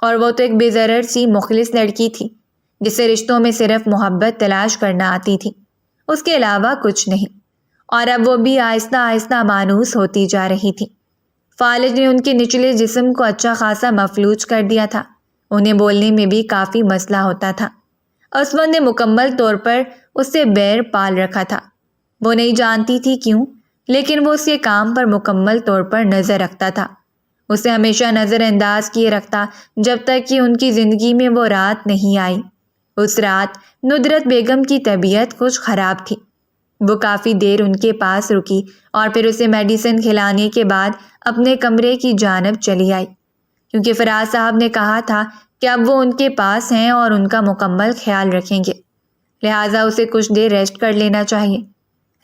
اور وہ تو ایک بے ضرر سی مخلص لڑکی تھی جسے رشتوں میں صرف محبت تلاش کرنا آتی تھی، اس کے علاوہ کچھ نہیں، اور اب وہ بھی آہستہ آہستہ مانوس ہوتی جا رہی تھی۔ فالج نے ان کے نچلے جسم کو اچھا خاصا مفلوج کر دیا تھا، انہیں بولنے میں بھی کافی مسئلہ ہوتا تھا۔ عصمت نے مکمل طور پر اس سے بیر پال رکھا تھا، وہ نہیں جانتی تھی کیوں، لیکن وہ اس کے کام پر مکمل طور پر نظر رکھتا تھا، اسے ہمیشہ نظر انداز کیے رکھتا جب تک کہ ان کی زندگی میں وہ رات نہیں آئی۔ اس رات ندرت بیگم کی طبیعت کچھ خراب تھی، وہ کافی دیر ان کے پاس رکی اور پھر اسے میڈیسن کھلانے کے بعد اپنے کمرے کی جانب چلی آئی، کیونکہ فراز صاحب نے کہا تھا کہ اب وہ ان کے پاس ہیں اور ان کا مکمل خیال رکھیں گے، لہٰذا اسے کچھ دیر ریسٹ کر لینا چاہیے۔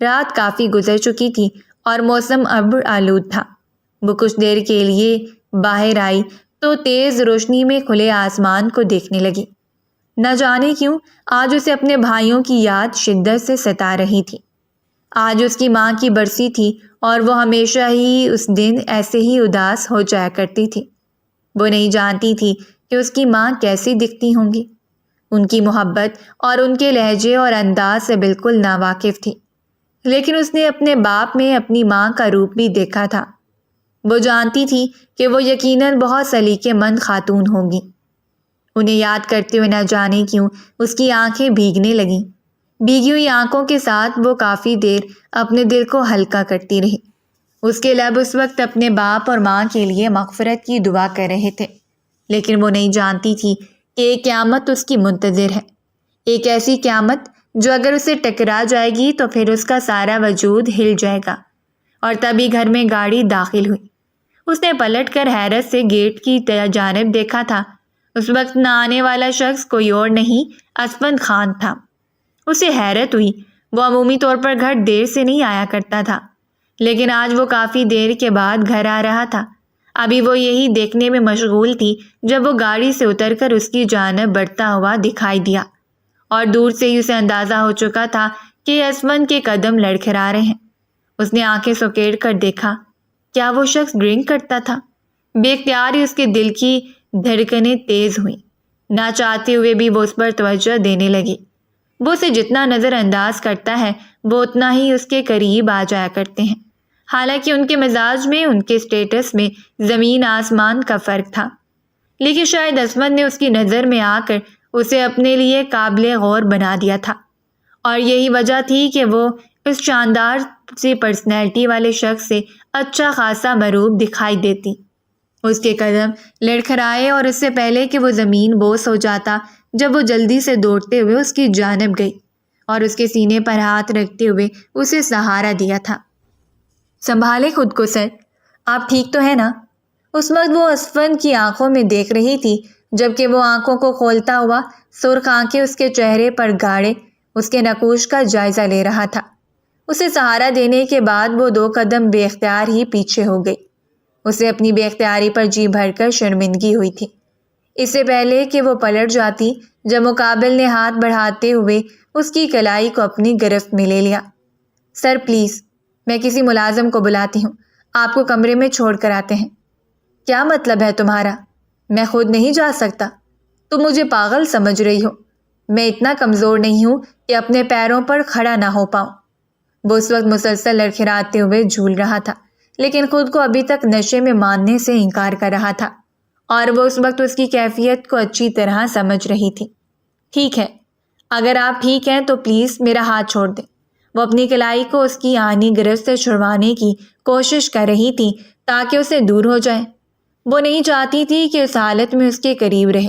رات کافی گزر چکی تھی اور موسم ابر آلود تھا۔ وہ کچھ دیر کے لیے باہر آئی تو تیز روشنی میں کھلے آسمان کو دیکھنے لگی۔ نہ جانے کیوں آج اسے اپنے بھائیوں کی یاد شدت سے ستا رہی تھی۔ آج اس کی ماں کی برسی تھی اور وہ ہمیشہ ہی اس دن ایسے ہی اداس ہو جایا کرتی تھی۔ وہ نہیں جانتی تھی کہ اس کی ماں کیسی دکھتی ہوں گی، ان کی محبت اور ان کے لہجے اور انداز سے بالکل ناواقف تھی، لیکن اس نے اپنے باپ میں اپنی ماں کا روپ بھی دیکھا تھا۔ وہ جانتی تھی کہ وہ یقیناً بہت سلیقے مند خاتون ہوگی۔ انہیں یاد کرتے ہوئے نہ جانے کیوں اس کی آنکھیں بھیگنے لگیں۔ بھیگی ہوئی آنکھوں کے ساتھ وہ کافی دیر اپنے دل کو ہلکا کرتی رہی۔ اس کے لب اس وقت اپنے باپ اور ماں کے لیے مغفرت کی دعا کر رہے تھے، لیکن وہ نہیں جانتی تھی کہ ایک قیامت اس کی منتظر ہے، ایک ایسی قیامت جو اگر اسے ٹکرا جائے گی تو پھر اس کا سارا وجود ہل جائے گا۔ اور تبھی گھر میں گاڑی داخل ہوئی۔ اس نے پلٹ کر حیرت سے گیٹ کی جانب دیکھا تھا۔ اس وقت نہ آنے والا شخص کوئی اور نہیں عصمت خان تھا۔ اسے حیرت ہوئی، وہ عمومی طور پر گھر دیر سے نہیں آیا کرتا تھا، لیکن آج وہ کافی دیر کے بعد گھر آ رہا تھا۔ ابھی وہ یہی دیکھنے میں مشغول تھی جب وہ گاڑی سے اتر کر اس کی جانب بڑھتا ہوا دکھائی دیا، اور دور سے ہی اسے اندازہ ہو چکا تھا کہ عصمت کے قدم لڑکھڑا رہے ہیں۔ اس نے آنکھیں سکیڑ کر دیکھا، کیا وہ شخص ڈرنک کرتا تھا؟ بے اختیار ہی اس کے دل کی دھڑکنیں تیز ہوئیں، نہ چاہتے ہوئے بھی وہ اس پر توجہ دینے لگی۔ وہ اسے جتنا نظر انداز کرتا ہے وہ اتنا ہی اس کے قریب آ جایا کرتے ہیں، حالانکہ ان کے مزاج میں، ان کے سٹیٹس میں زمین آسمان کا فرق تھا، لیکن شاید عصمت نے اس کی نظر میں آ کر اسے اپنے لیے قابل غور بنا دیا تھا، اور یہی وجہ تھی کہ وہ اس شاندار سی پرسنالٹی والے شخص سے اچھا خاصا مروب دکھائی دیتی۔ اس کے قدم لڑکھڑائے اور اس سے پہلے کہ وہ زمین بوس ہو جاتا جب وہ جلدی سے دوڑتے ہوئے اس کی جانب گئی اور اس کے سینے پر ہاتھ رکھتے ہوئے اسے سہارا دیا تھا۔ سنبھالے خود کو سر، آپ ٹھیک تو ہیں نا؟ اس وقت وہ عصمت کی آنکھوں میں دیکھ رہی تھی، جبکہ وہ آنکھوں کو کھولتا ہوا سرخ آنکھیں اس کے چہرے پر گاڑے اس کے نقوش کا جائزہ لے رہا تھا۔ اسے سہارا دینے کے بعد وہ 2 قدم بے اختیار ہی پیچھے ہو گئی۔ اسے اپنی بے اختیاری پر جی بھر کر شرمندگی ہوئی تھی۔ اس سے پہلے کہ وہ پلٹ جاتی، جب مقابل نے ہاتھ بڑھاتے ہوئے اس کی کلائی کو اپنی گرفت میں لے لیا۔ سر پلیز، میں کسی ملازم کو بلاتی ہوں، آپ کو کمرے میں چھوڑ کر آتے ہیں۔ کیا مطلب ہے تمہارا؟ میں خود نہیں جا سکتا؟ تم مجھے پاگل سمجھ رہی ہو؟ میں اتنا کمزور نہیں ہوں کہ اپنے پیروں پر کھڑا نہ ہو پاؤں۔ وہ اس وقت مسلسل لڑکھڑاتے ہوئے جھول رہا تھا، لیکن خود کو ابھی تک نشے میں ماننے سے انکار کر رہا تھا، اور وہ اس وقت اس کی کیفیت کو اچھی طرح سمجھ رہی تھی۔ ٹھیک ہے، اگر آپ ٹھیک ہیں تو پلیز میرا ہاتھ چھوڑ دیں۔ وہ اپنی کلائی کو اس کی آہنی گرفت سے چھڑوانے کی کوشش کر رہی تھی تاکہ اسے دور ہو جائے۔ وہ نہیں چاہتی تھی کہ اس حالت میں اس کے قریب رہے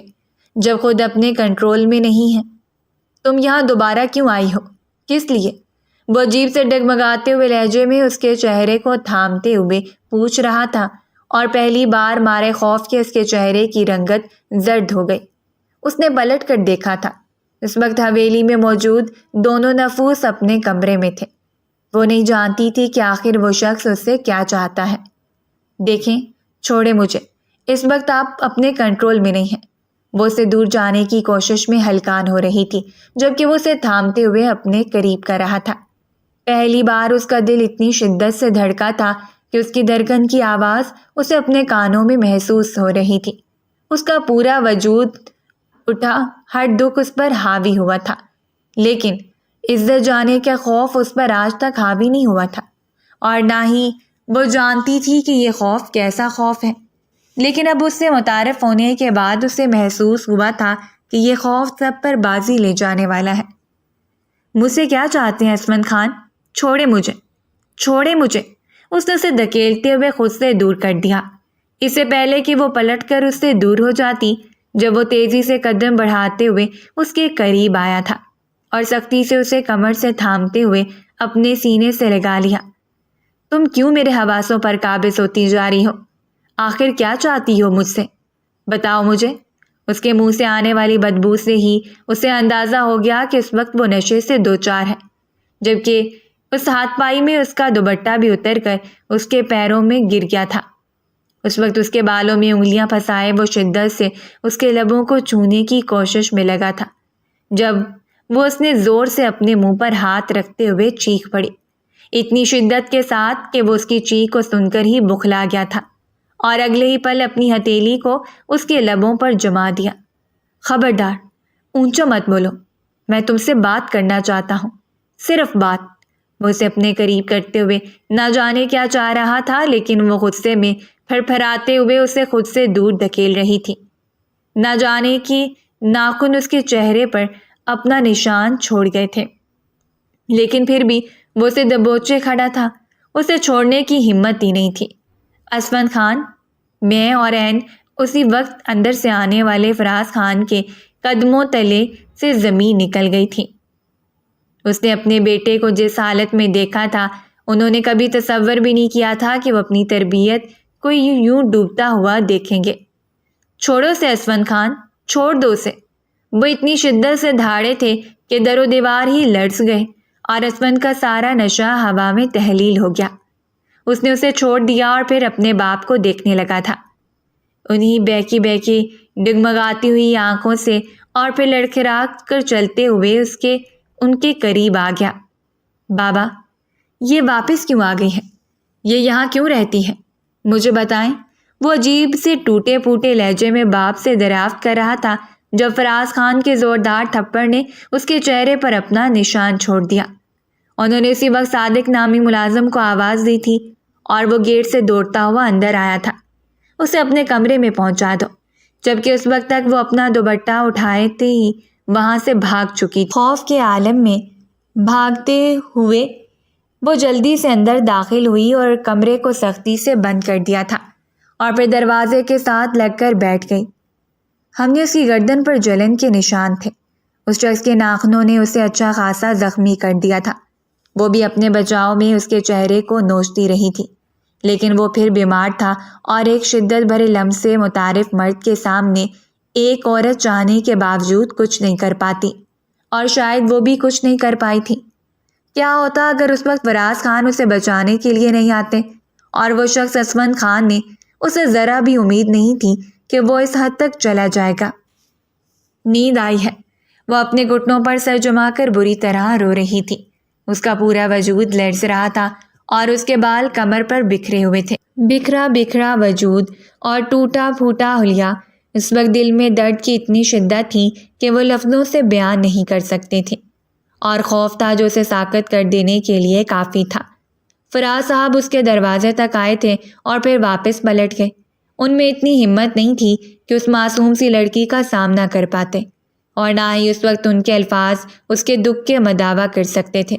جب خود اپنے کنٹرول میں نہیں ہے۔ تم یہاں دوبارہ کیوں آئی ہو؟ کس لیے؟ وہ عجیب سے ڈگمگاتے ہوئے لہجے میں اس کے چہرے کو تھامتے ہوئے پوچھ رہا تھا، اور پہلی بار مارے خوف کے اس کے چہرے کی رنگت زرد ہو گئی۔ اس نے پلٹ کر دیکھا تھا۔ اس وقت حویلی میں موجود دونوں نفوس اپنے کمرے میں تھے۔ وہ نہیں جانتی تھی کہ آخر وہ شخص اس سے کیا چاہتا ہے۔ دیکھیں، چھوڑے مجھے، اس وقت آپ اپنے کنٹرول میں نہیں ہیں۔ وہ اسے دور جانے کی کوشش میں ہلکان ہو رہی تھی، جبکہ وہ اسے تھامتے ہوئے اپنے قریب کر رہا تھا۔ پہلی بار اس کا دل اتنی شدت سے دھڑکا تھا کہ اس کی دھڑکن کی آواز اسے اپنے کانوں میں محسوس ہو رہی تھی۔ اس کا پورا وجود اٹھا، ہر دکھ اس پر حاوی ہوا تھا، لیکن عزت جانے کا خوف اس پر آج تک حاوی نہیں ہوا تھا، اور نہ ہی وہ جانتی تھی کہ یہ خوف کیسا خوف ہے۔ لیکن اب اس سے متعارف ہونے کے بعد اسے محسوس ہوا تھا کہ یہ خوف سب پر بازی لے جانے والا ہے۔ مجھ سے کیا چاہتے ہیں اسمن خان؟ چھوڑے مجھے، چھوڑے مجھے۔ اس نے اسے دھکیلتے ہوئے خود سے دور کر دیا، اس سے پہلے کہ وہ پلٹ کر اس سے دور ہو جاتی، جب وہ تیزی سے قدم بڑھاتے ہوئے اس کے قریب آیا تھا اور سختی سے اسے کمر سے تھامتے ہوئے اپنے سینے سے لگا لیا۔ تم کیوں میرے حواسوں پر قابض ہوتی جا رہی ہو؟ آخر کیا چاہتی ہو مجھ سے؟ بتاؤ مجھے۔ اس کے منہ سے آنے والی بدبو سے ہی اسے اندازہ ہو گیا کہ اس وقت وہ نشے سے دوچار ہے، جبکہ اس ہاتھ پائی میں اس کا دوپٹہ بھی اتر کر اس کے پیروں میں گر گیا تھا۔ اس وقت اس کے بالوں میں انگلیاں پھنسائے وہ شدت سے اس کے لبوں کو چھونے کی کوشش میں لگا تھا، جب وہ اس نے زور سے اپنے منہ پر ہاتھ رکھتے ہوئے چیخ پڑی، اتنی شدت کے ساتھ کہ وہ اس کی چیخ کو سن کر ہی بخلا گیا تھا، اور اگلے ہی پل اپنی ہتھیلی کو اس کے لبوں پر جما دیا۔ خبردار، اونچا مت بولو، میں تم سے بات کرنا چاہتا ہوں، صرف بات۔ وہ اسے اپنے قریب کرتے ہوئے نہ جانے کیا چاہ رہا تھا، لیکن وہ غصے میں پھر پھراتے ہوئے اسے خود سے دور دھکیل رہی تھی۔ نہ جانے کی ناخن اس کے چہرے پر اپنا نشان چھوڑ گئے تھے، لیکن پھر بھی وہ اسے دبوچے کھڑا تھا، اسے چھوڑنے کی ہمت ہی نہیں تھی۔ اسمن خان، میں اور عین اسی وقت اندر سے آنے والے فراز خان کے قدموں تلے سے زمین نکل گئی تھی۔ اس نے اپنے بیٹے کو جس حالت میں دیکھا تھا، انہوں نے کبھی تصور بھی نہیں کیا تھا کہ وہ اپنی تربیت کو یوں ڈوبتا ہوا دیکھیں گے۔ چھوڑو سے اسمن خان، چھوڑ دو اسے۔ وہ اتنی شدت سے دھاڑے تھے کہ در و دیوار ہی لرز گئے، اور اسمن کا سارا نشہ ہوا میں تحلیل ہو گیا۔ اس نے اسے چھوڑ دیا اور پھر اپنے باپ کو دیکھنے لگا تھا، انہی بہکی بہکی ڈگمگاتی ہوئی آنکھوں سے، اور پھر لڑکھڑا کر چلتے ہوئے ان کے قریب آ گیا۔ بابا، یہ واپس کیوں آ گئی ہے؟ یہ یہاں کیوں رہتی ہے؟ مجھے بتائیں۔ وہ عجیب سے ٹوٹے پھوٹے لہجے میں باپ سے دریافت کر رہا تھا، جب فراز خان کے زوردار تھپڑ نے اس کے چہرے پر اپنا نشان چھوڑ دیا۔ انہوں نے اسی وقت صادق نامی ملازم کو آواز دی تھی، اور وہ گیٹ سے دوڑتا ہوا اندر آیا تھا۔ اسے اپنے کمرے میں پہنچا دو، جبکہ اس وقت تک وہ اپنا دوپٹہ اٹھائے تھے ہی وہاں سے بھاگ چکی تھی۔ خوف کے عالم میں بھاگتے ہوئے وہ جلدی سے اندر داخل ہوئی اور کمرے کو سختی سے بند کر دیا تھا، اور پھر دروازے کے ساتھ لگ کر بیٹھ گئی۔ ہم نے اس کی گردن پر جلن کے نشان تھے۔ اس شخص کے ناخنوں نے اسے اچھا خاصا زخمی کر دیا تھا۔ وہ بھی اپنے بچاؤ میں اس کے چہرے کو نوچتی رہی تھی، لیکن وہ پھر بیمار تھا، اور ایک شدت بھرے لمس سے متعارف مرد کے سامنے ایک عورت چاہنے کے باوجود کچھ نہیں کر پاتی، اور شاید وہ بھی کچھ نہیں کر پائی تھی۔ کیا ہوتا اگر اس وقت فراز خان اسے بچانے کے لیے نہیں آتے؟ اور وہ شخص اسمن خان نے اسے ذرا بھی امید نہیں تھی کہ وہ اس حد تک چلا جائے گا۔ نیند آئی ہے۔ وہ اپنے گھٹنوں پر سر جما کر بری طرح رو رہی تھی۔ اس کا پورا وجود لرز رہا تھا، اور اس کے بال کمر پر بکھرے ہوئے تھے۔ بکھرا بکھرا وجود اور ٹوٹا پھوٹا حلیہ اس وقت دل میں درد کی اتنی شدت تھی کہ وہ لفظوں سے بیان نہیں کر سکتے تھے، اور خوف تھا جو اسے ساکت کر دینے کے لیے کافی تھا۔ فراز صاحب اس کے دروازے تک آئے تھے اور پھر واپس پلٹ گئے۔ ان میں اتنی ہمت نہیں تھی کہ اس معصوم سی لڑکی کا سامنا کر پاتے، اور نہ ہی اس وقت ان کے الفاظ اس کے دکھ کے مداوا کر سکتے تھے۔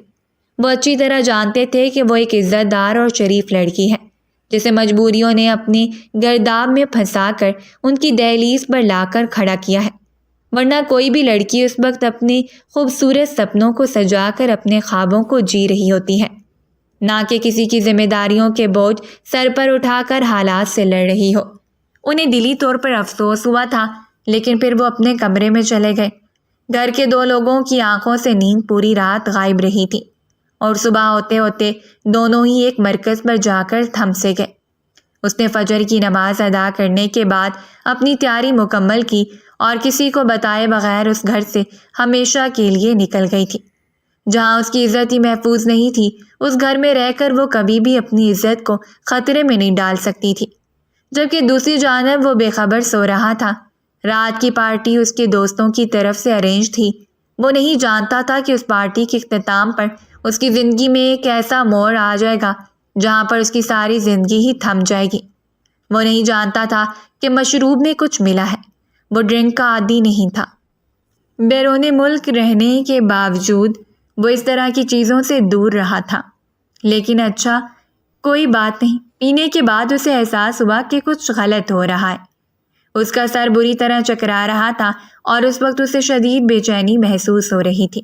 وہ اچھی طرح جانتے تھے کہ وہ ایک عزت دار اور شریف لڑکی ہے جسے مجبوریوں نے اپنی گرداب میں پھنسا کر ان کی دہلیز پر لا کر کھڑا کیا ہے، ورنہ کوئی بھی لڑکی اس وقت اپنے خوبصورت سپنوں کو سجا کر اپنے خوابوں کو جی رہی ہوتی ہے، نہ کہ کسی کی ذمہ داریوں کے بوجھ سر پر اٹھا کر حالات سے لڑ رہی ہو۔ انہیں دلی طور پر افسوس ہوا تھا، لیکن پھر وہ اپنے کمرے میں چلے گئے۔ گھر کے دو لوگوں کی آنکھوں سے نیند پوری رات غائب رہی تھی، اور صبح ہوتے ہوتے دونوں ہی ایک مرکز پر جا کر تھم سے گئے۔ اس نے فجر کی نماز ادا کرنے کے بعد اپنی تیاری مکمل کی اور کسی کو بتائے بغیر اس گھر سے ہمیشہ کے لیے نکل گئی تھی۔ جہاں اس کی عزت ہی محفوظ نہیں تھی، اس گھر میں رہ کر وہ کبھی بھی اپنی عزت کو خطرے میں نہیں ڈال سکتی تھی۔ جبکہ دوسری جانب وہ بے خبر سو رہا تھا۔ رات کی پارٹی اس کے دوستوں کی طرف سے ارینج تھی۔ وہ نہیں جانتا تھا کہ اس پارٹی کے اختتام پر اس کی زندگی میں ایک ایسا موڑ آ جائے گا جہاں پر اس کی ساری زندگی ہی تھم جائے گی۔ وہ نہیں جانتا تھا کہ مشروب میں کچھ ملا ہے۔ وہ ڈرنک کا عادی نہیں تھا۔ بیرون ملک رہنے کے باوجود وہ اس طرح کی چیزوں سے دور رہا تھا۔ لیکن اچھا، کوئی بات نہیں۔ پینے کے بعد اسے احساس ہوا کہ کچھ غلط ہو رہا ہے۔ اس کا سر بری طرح چکرا رہا تھا اور اس وقت اسے شدید بے چینی محسوس ہو رہی تھی۔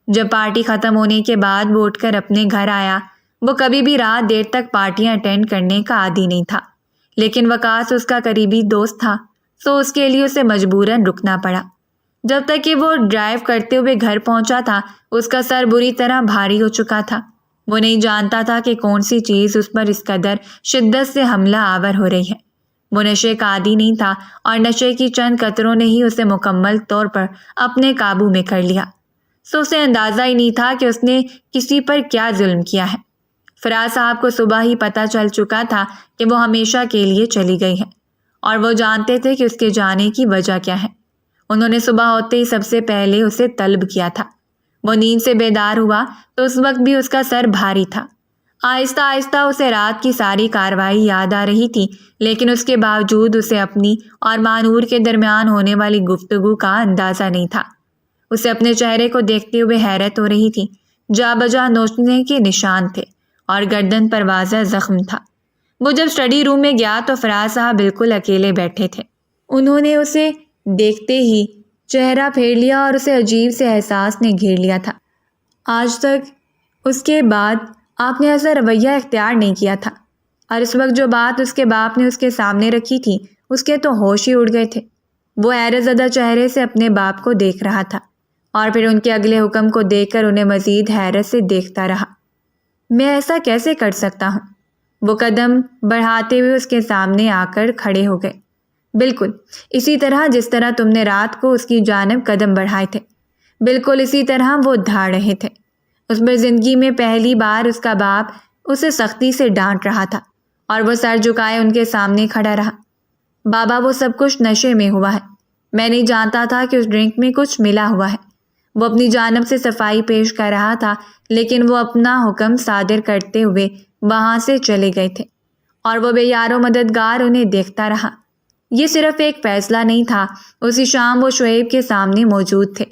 جب پارٹی ختم ہونے کے بعد وہ اٹھ کر اپنے گھر آیا، وہ کبھی بھی رات دیر تک پارٹیاں اٹینڈ کرنے کا عادی نہیں تھا، لیکن وقاص اس کا قریبی دوست تھا، تو اس کے لیے اسے مجبوراً رکنا پڑا۔ جب تک کہ وہ ڈرائیو کرتے ہوئے گھر پہنچا تھا، اس کا سر بری طرح بھاری ہو چکا تھا۔ وہ نہیں جانتا تھا کہ کون سی چیز اس پر اس قدر شدت سے حملہ آور ہو رہی ہے۔ وہ نشے کا عادی نہیں تھا، اور نشے کی چند قطروں نے ہی اسے مکمل طور پر اپنے قابو میں کر لیا۔ سو اسے اندازہ ہی نہیں تھا کہ اس نے کسی پر کیا ظلم کیا ہے۔ فراز صاحب کو صبح ہی پتہ چل چکا تھا کہ وہ ہمیشہ کے لیے چلی گئی ہے، اور وہ جانتے تھے کہ اس کے جانے کی وجہ کیا ہے۔ انہوں نے صبح ہوتے ہی سب سے پہلے اسے طلب کیا تھا۔ وہ نیند سے بیدار ہوا تو اس وقت بھی اس کا سر بھاری تھا۔ آہستہ آہستہ اسے رات کی ساری کارروائی یاد آ رہی تھی، لیکن اس کے باوجود اسے اپنی اور مانور کے درمیان ہونے والی گفتگو کا اندازہ نہیں تھا۔ اسے اپنے چہرے کو دیکھتے ہوئے حیرت ہو رہی تھی۔ جا بجا نوچنے کے نشان تھے اور گردن پر واضح زخم تھا۔ وہ جب اسٹڈی روم میں گیا تو فراز صاحب بالکل اکیلے بیٹھے تھے۔ انہوں نے اسے دیکھتے ہی چہرہ پھیر لیا اور اسے عجیب سے احساس نے گھیر لیا تھا۔ آج تک اس کے بعد آپ نے ایسا رویہ اختیار نہیں کیا تھا، اور اس وقت جو بات اس کے باپ نے اس کے سامنے رکھی تھی، اس کے تو ہوش ہی اڑ گئے تھے۔ وہ حیرت زدہ چہرے سے اپنے باپ کو دیکھ رہا تھا، اور پھر ان کے اگلے حکم کو دیکھ کر انہیں مزید حیرت سے دیکھتا رہا۔ میں ایسا کیسے کر سکتا ہوں؟ وہ قدم بڑھاتے ہوئے اس کے سامنے آ کر کھڑے ہو گئے۔ بالکل اسی طرح جس طرح تم نے رات کو اس کی جانب قدم بڑھائے تھے، بالکل اسی طرح وہ دھاڑ رہے تھے۔ اس پر زندگی میں پہلی بار اس کا باپ اسے سختی سے ڈانٹ رہا تھا، اور وہ سر جھکائے ان کے سامنے کھڑا رہا۔ بابا، وہ سب کچھ نشے میں ہوا ہے۔ میں نہیں جانتا تھا کہ اس ڈرنک میں کچھ ملا ہوا ہے۔ وہ اپنی جانب سے صفائی پیش کر رہا تھا، لیکن وہ اپنا حکم صادر کرتے ہوئے وہاں سے چلے گئے تھے، اور وہ بے یار و مددگار انہیں دیکھتا رہا۔ یہ صرف ایک فیصلہ نہیں تھا۔ اسی شام وہ شعیب کے سامنے موجود تھے،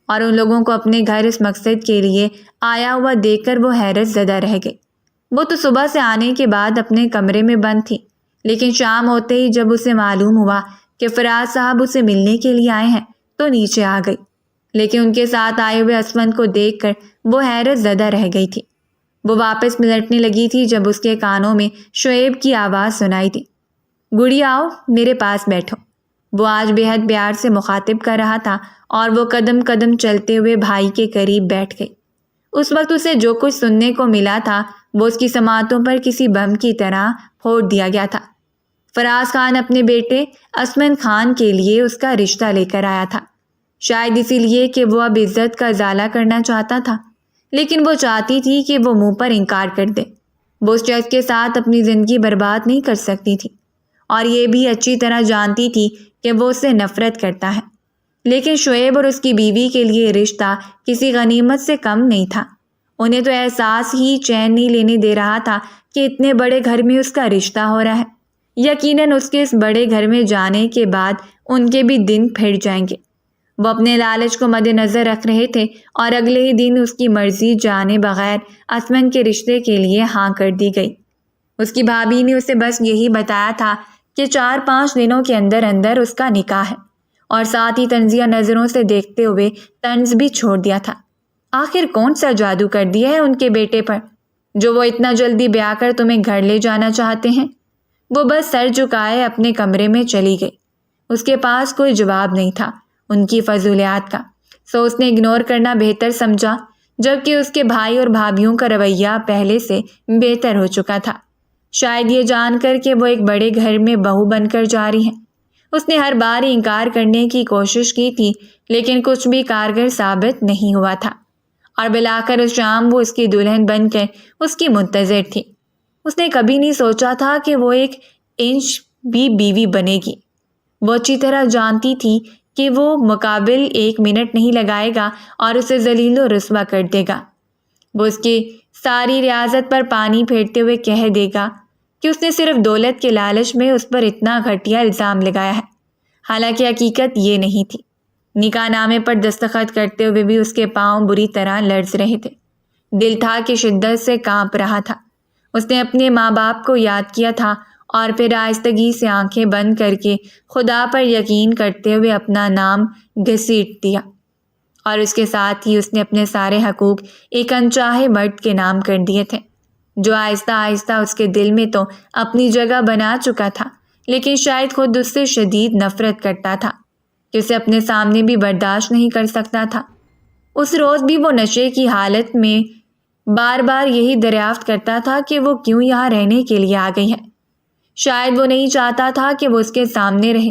اور ان لوگوں کو اپنے گھر اس مقصد کے لیے آیا ہوا دیکھ کر وہ حیرت زدہ رہ گئے۔ وہ تو صبح سے آنے کے بعد اپنے کمرے میں بند تھی، لیکن شام ہوتے ہی جب اسے معلوم ہوا کہ فراز صاحب اسے ملنے کے لیے آئے ہیں تو نیچے آ گئی، لیکن ان کے ساتھ آئے ہوئے اسمن کو دیکھ کر وہ حیرت زدہ رہ گئی تھی۔ وہ واپس پلٹنے لگی تھی جب اس کے کانوں میں شعیب کی آواز سنائی دی، گڑیا آؤ میرے پاس بیٹھو۔ وہ آج بے حد پیار سے مخاطب کر رہا تھا، اور وہ قدم قدم چلتے ہوئے بھائی کے قریب بیٹھ گئی۔ اس وقت اسے جو کچھ سننے کو ملا تھا وہ اس کی سماعتوں پر کسی بم کی طرح پھوڑ دیا گیا تھا۔ فراز خان اپنے بیٹے اسمن خان کے لیے اس کا رشتہ لے کر آیا تھا، شاید اسی لیے کہ وہ اب عزت کا ازالہ کرنا چاہتا تھا، لیکن وہ چاہتی تھی کہ وہ منہ پر انکار کر دے۔ وہ اس شخص کے ساتھ اپنی زندگی برباد نہیں کر سکتی تھی۔ اور یہ بھی اچھی طرح جانتی تھی کہ وہ اس سے نفرت کرتا ہے، لیکن شعیب اور اس کی بیوی کے لیے رشتہ کسی غنیمت سے کم نہیں تھا۔ انہیں تو احساس ہی چین نہیں لینے دے رہا تھا کہ اتنے بڑے گھر میں اس کا رشتہ ہو رہا ہے۔ یقیناً اس کے اس بڑے گھر میں جانے کے بعد ان کے بھی دن پھر جائیں گے۔ وہ اپنے لالچ کو مد نظر رکھ رہے تھے اور اگلے ہی دن اس کی مرضی جانے بغیر اسمن کے رشتے کے لیے ہاں کر دی گئی۔ اس کی بھابھی نے اسے بس یہی بتایا تھا کہ 4-5 دنوں کے اندر اندر اس کا نکاح ہے، اور ساتھ ہی طنزیہ نظروں سے دیکھتے ہوئے طنز بھی چھوڑ دیا تھا۔ آخر کون سا جادو کر دیا ہے ان کے بیٹے پر جو وہ اتنا جلدی بیاہ کر تمہیں گھر لے جانا چاہتے ہیں؟ وہ بس سر جھکائے اپنے کمرے میں چلی گئی۔ اس کے پاس کوئی جواب نہیں تھا ان کی فضولیات کا، سو اس نے اگنور کرنا بہتر سمجھا، جبکہ اس کے بھائی اور بھابھیوں کا رویہ پہلے سے بہتر ہو چکا تھا، شاید یہ جان کر کہ وہ ایک بڑے گھر میں بہو بن کر جا رہی ہیں۔ اس نے ہر بار انکار کرنے کی کوشش کی تھی، لیکن کچھ بھی کارگر ثابت نہیں ہوا تھا، اور بالآخر اس شام وہ اس کی دلہن بن کر اس کی منتظر تھی۔ اس نے کبھی نہیں سوچا تھا کہ وہ 1 انچ بھی بیوی بنے گی۔ وہ اچھی طرح جانتی تھی کہ وہ مقابل 1 منٹ نہیں لگائے گا اور اسے ذلیل و رسوا کر دے گا۔ وہ اس کی ساری ریاضت پر پانی پھیرتے ہوئے کہہ دے گا کہ اس نے صرف دولت کے لالچ میں اس پر اتنا گھٹیا الزام لگایا ہے، حالانکہ حقیقت یہ نہیں تھی۔ نکاح نامے پر دستخط کرتے ہوئے بھی اس کے پاؤں بری طرح لرز رہے تھے، دل تھا کہ شدت سے کانپ رہا تھا۔ اس نے اپنے ماں باپ کو یاد کیا تھا اور پھر آہستگی سے آنکھیں بند کر کے خدا پر یقین کرتے ہوئے اپنا نام گھسیٹ دیا، اور اس کے ساتھ ہی اس نے اپنے سارے حقوق ایک انچاہے مرد کے نام کر دیے تھے، جو آہستہ آہستہ اس کے دل میں تو اپنی جگہ بنا چکا تھا، لیکن شاید خود اس سے شدید نفرت کرتا تھا کہ اسے اپنے سامنے بھی برداشت نہیں کر سکتا تھا۔ اس روز بھی وہ نشے کی حالت میں بار بار یہی دریافت کرتا تھا کہ وہ کیوں یہاں رہنے کے لیے آ گئی ہے۔ شاید وہ نہیں چاہتا تھا کہ وہ اس کے سامنے رہے۔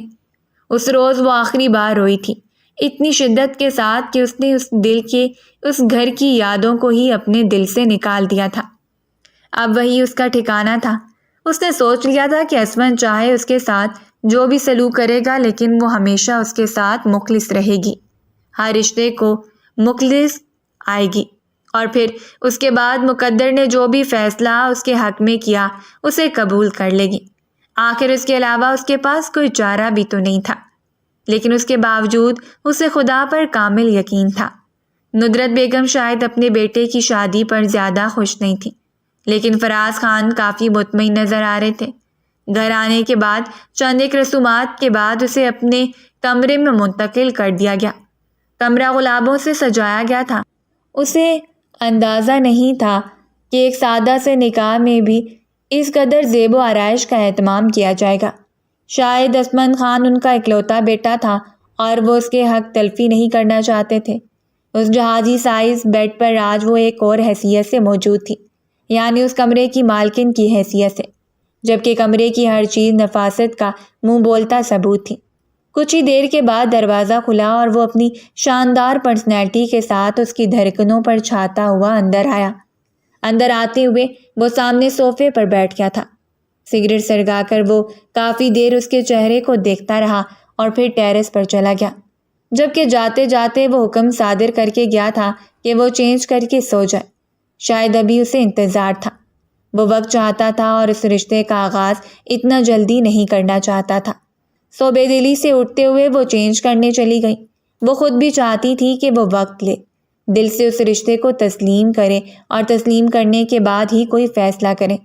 اس روز وہ آخری بار روئی تھی، اتنی شدت کے ساتھ کہ اس نے اس گھر کی یادوں کو ہی اپنے دل سے نکال دیا تھا۔ اب وہی اس کا ٹھکانہ تھا۔ اس نے سوچ لیا تھا کہ اسمن چاہے اس کے ساتھ جو بھی سلوک کرے گا، لیکن وہ ہمیشہ اس کے ساتھ مخلص رہے گی، ہر رشتے کو مخلص آئے گی، اور پھر اس کے بعد مقدر نے جو بھی فیصلہ اس کے حق میں کیا اسے قبول کر لے گی۔ آخر اس کے علاوہ اس کے پاس کوئی چارہ بھی تو نہیں تھا، لیکن اس کے باوجود اسے خدا پر کامل یقین تھا۔ ندرت بیگم شاید اپنے بیٹے کی شادی پر زیادہ خوش نہیں تھی، لیکن فراز خان کافی مطمئن نظر آ رہے تھے۔ گھر آنے کے بعد چند ایک رسومات کے بعد اسے اپنے کمرے میں منتقل کر دیا گیا۔ کمرہ گلابوں سے سجایا گیا تھا۔ اسے اندازہ نہیں تھا کہ ایک سادہ سے نکاح میں بھی اس قدر زیب و آرائش کا اہتمام کیا جائے گا۔ شاید اسمن خان ان کا اکلوتا بیٹا تھا اور وہ اس کے حق تلفی نہیں کرنا چاہتے تھے۔ اس جہازی سائز بیڈ پر آج وہ ایک اور حیثیت سے موجود تھی، یعنی اس کمرے کی مالکن کی حیثیت سے، جبکہ کمرے کی ہر چیز نفاست کا منہ بولتا ثبوت تھی۔ کچھ ہی دیر کے بعد دروازہ کھلا اور وہ اپنی شاندار پرسنالٹی کے ساتھ اس کی دھڑکنوں پر چھاتا ہوا اندر آیا۔ اندر آتے ہوئے وہ سامنے صوفے پر بیٹھ گیا تھا۔ سگریٹ سرگا کر وہ کافی دیر اس کے چہرے کو دیکھتا رہا اور پھر ٹیرس پر چلا گیا، جبکہ جاتے جاتے وہ حکم صادر کر کے گیا تھا کہ وہ چینج کر کے سو جائے۔ شاید ابھی اسے انتظار تھا، وہ وقت چاہتا تھا اور اس رشتے کا آغاز اتنا جلدی نہیں کرنا چاہتا تھا۔ سو بے دلی سے اٹھتے ہوئے وہ چینج کرنے چلی گئی۔ وہ خود بھی چاہتی تھی کہ وہ وقت لے، دل سے اس رشتے کو تسلیم کرے اور تسلیم کرنے کے بعد ہی کوئی فیصلہ کرے۔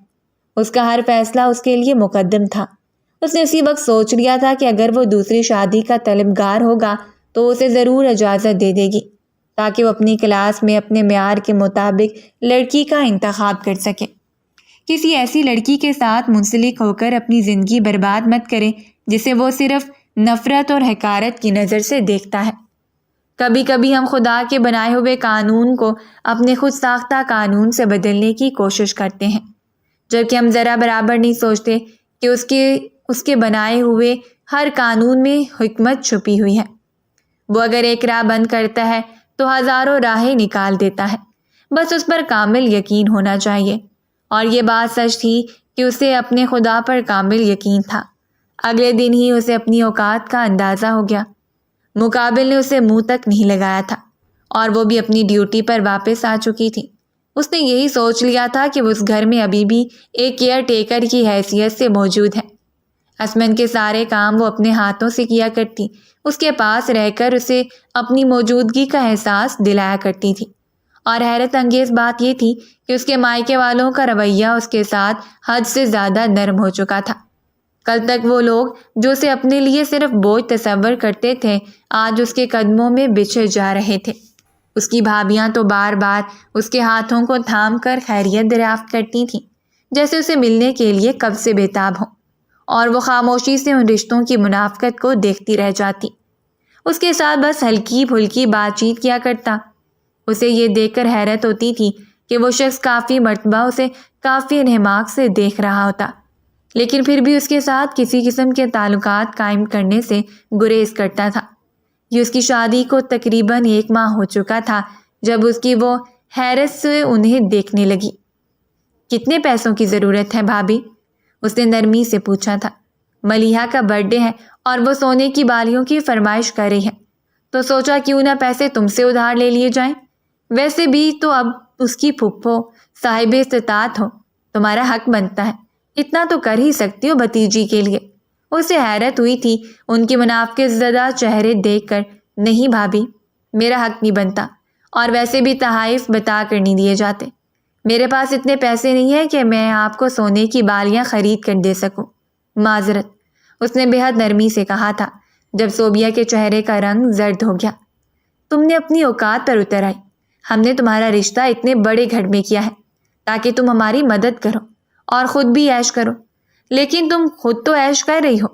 اس کا ہر فیصلہ اس کے لیے مقدم تھا۔ اس نے اسی وقت سوچ لیا تھا کہ اگر وہ دوسری شادی کا طلبگار ہوگا تو اسے ضرور اجازت دے دے گی، تاکہ وہ اپنی کلاس میں اپنے معیار کے مطابق لڑکی کا انتخاب کر سکے۔ کسی ایسی لڑکی کے ساتھ منسلک ہو کر اپنی زندگی برباد مت کرے جسے وہ صرف نفرت اور حقارت کی نظر سے دیکھتا ہے۔ کبھی کبھی ہم خدا کے بنائے ہوئے قانون کو اپنے خود ساختہ قانون سے بدلنے کی کوشش کرتے ہیں، جبکہ ہم ذرا برابر نہیں سوچتے کہ اس کے بنائے ہوئے ہر قانون میں حکمت چھپی ہوئی ہے۔ وہ اگر ایک راہ بند کرتا ہے تو ہزاروں راہیں نکال دیتا ہے، بس اس پر کامل یقین ہونا چاہیے۔ اور یہ بات سچ تھی کہ اسے اپنے خدا پر کامل یقین تھا۔ اگلے دن ہی اسے اپنی اوقات کا اندازہ ہو گیا۔ مقابل نے اسے منہ تک نہیں لگایا تھا اور وہ بھی اپنی ڈیوٹی پر واپس آ چکی تھی۔ اس نے یہی سوچ لیا تھا کہ وہ اس گھر میں ابھی بھی ایک کیئر ٹیکر کی حیثیت سے موجود ہے۔ اسمن کے سارے کام وہ اپنے ہاتھوں سے کیا کرتی، اس کے پاس رہ کر اسے اپنی موجودگی کا احساس دلایا کرتی تھی۔ اور حیرت انگیز بات یہ تھی کہ اس کے مائکے والوں کا رویہ اس کے ساتھ حد سے زیادہ نرم ہو چکا تھا۔ کل تک وہ لوگ جو اسے اپنے لیے صرف بوجھ تصور کرتے تھے، آج اس کے قدموں میں بچھڑ جا رہے تھے۔ اس کی بھابیاں تو بار بار اس کے ہاتھوں کو تھام کر خیریت دریافت کرتی تھیں، جیسے اسے ملنے کے لیے کب سے بےتاب ہوں، اور وہ خاموشی سے ان رشتوں کی منافقت کو دیکھتی رہ جاتی۔ اس کے ساتھ بس ہلکی پھلکی بات چیت کیا کرتا۔ اسے یہ دیکھ کر حیرت ہوتی تھی کہ وہ شخص کافی مرتبہ اسے کافی انہماک سے دیکھ رہا ہوتا، لیکن پھر بھی اس کے ساتھ کسی قسم کے تعلقات قائم کرنے سے گریز کرتا تھا۔ یہ اس کی شادی کو تقریباً 1 ماہ ہو چکا تھا جب اس کی وہ حیرت سے انہیں دیکھنے لگی۔ کتنے پیسوں کی ضرورت ہے بھابھی؟ اس نے نرمی سے پوچھا تھا۔ ملیحہ کا برتھ ڈے ہے اور وہ سونے کی بالیوں کی فرمائش کر رہی ہے، تو سوچا کیوں نہ پیسے تم سے ادھار لے لیے جائیں۔ ویسے بھی تو اب اس کی پھپھو صاحب استطاعت ہو، تمہارا حق بنتا ہے، اتنا تو کر ہی سکتی ہو بھتیجی کے لیے۔ اسے حیرت ہوئی تھی ان کی منافقت زدہ چہرے دیکھ کر۔ نہیں بھابھی، میرا حق نہیں بنتا، اور ویسے بھی تحائف بتا کر نہیں دیے جاتے۔ میرے پاس اتنے پیسے نہیں ہیں کہ میں آپ کو سونے کی بالیاں خرید کر دے سکوں۔ معذرت، اس نے بے حد نرمی سے کہا تھا جب صوبیہ کے چہرے کا رنگ زرد ہو گیا۔ تم نے اپنی اوقات پر اتر آئی۔ ہم نے تمہارا رشتہ اتنے بڑے گھر میں کیا ہے تاکہ تم ہماری مدد کرو اور خود بھی عیش کرو، لیکن تم خود تو عیش کر رہی ہو۔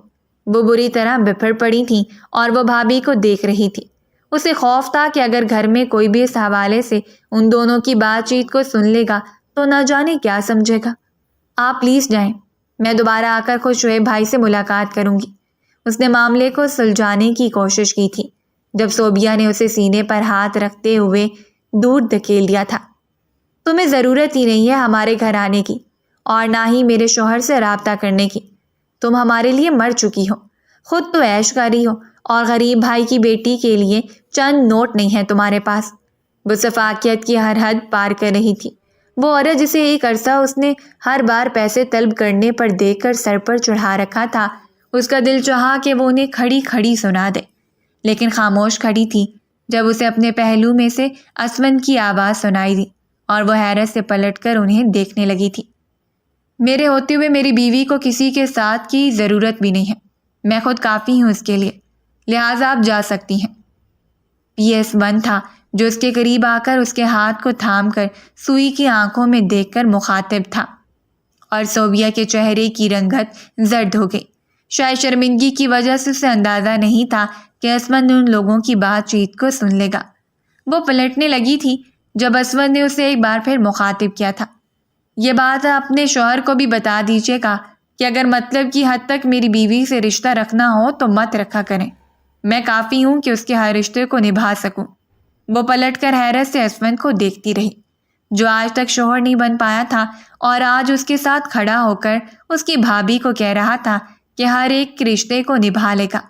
وہ بری طرح بپھر پڑی تھیں اور وہ بھابھی کو دیکھ رہی تھی۔ اسے خوف تھا کہ اگر گھر میں کوئی بھی اس حوالے سے ان دونوں کی بات چیت کو سن لے گا تو نہ جانے کیا سمجھے گا۔ آپ پلیز جائیں، میں دوبارہ آ کر خود شعیب بھائی سے ملاقات کروں گی۔ اس نے معاملے کو سلجھانے کی کوشش کی تھی جب صوبیہ نے اسے سینے پر ہاتھ رکھتے ہوئے دور دھکیل دیا تھا۔ تمہیں ضرورت ہی نہیں ہے ہمارے گھر آنے کی، اور نہ ہی میرے شوہر سے رابطہ کرنے کی۔ تم ہمارے لیے مر چکی ہو، خود تو عیش کری ہو، اور غریب بھائی کی بیٹی کے لیے چند نوٹ نہیں ہیں تمہارے پاس۔ وہ سفاکیت کی ہر حد پار کر رہی تھی۔ وہ عورت جسے ایک عرصہ اس نے ہر بار پیسے طلب کرنے پر دیکھ کر سر پر چڑھا رکھا تھا، اس کا دل چاہا کہ وہ انہیں کھڑی کھڑی سنا دے، لیکن خاموش کھڑی تھی جب اسے اپنے پہلو میں سے اسمن کی آواز سنائی دی، اور وہ حیرت سے پلٹ کر انہیں دیکھنے لگی تھی۔ میرے ہوتے ہوئے میری بیوی کو کسی کے ساتھ کی ضرورت بھی نہیں ہے، میں خود کافی ہوں اس کے لیے، لہٰذا آپ جا سکتی ہیں۔ PS1 تھا جو اس کے قریب آ کر اس کے ہاتھ کو تھام کر سوئی کی آنکھوں میں دیکھ کر مخاطب تھا، اور صوبیہ کے چہرے کی رنگت زرد ہو گئی۔ شاید شرمندگی کی وجہ سے اسے اندازہ نہیں تھا کہ اسمن ان لوگوں کی بات چیت کو سن لے گا۔ وہ پلٹنے لگی تھی جب اسمن نے اسے ایک بار پھر مخاطب کیا تھا۔ یہ بات اپنے شوہر کو بھی بتا دیجیے گا کہ اگر مطلب کی حد تک میری بیوی سے رشتہ رکھنا ہو تو مت رکھا کریں، میں کافی ہوں کہ اس کے ہر رشتے کو نبھا سکوں۔ وہ پلٹ کر حیرت سے اسمن کو دیکھتی رہی، جو آج تک شوہر نہیں بن پایا تھا اور آج اس کے ساتھ کھڑا ہو کر اس کی بھابھی کو کہہ رہا تھا کہ ہر ایک رشتے کو نبھا لے گا،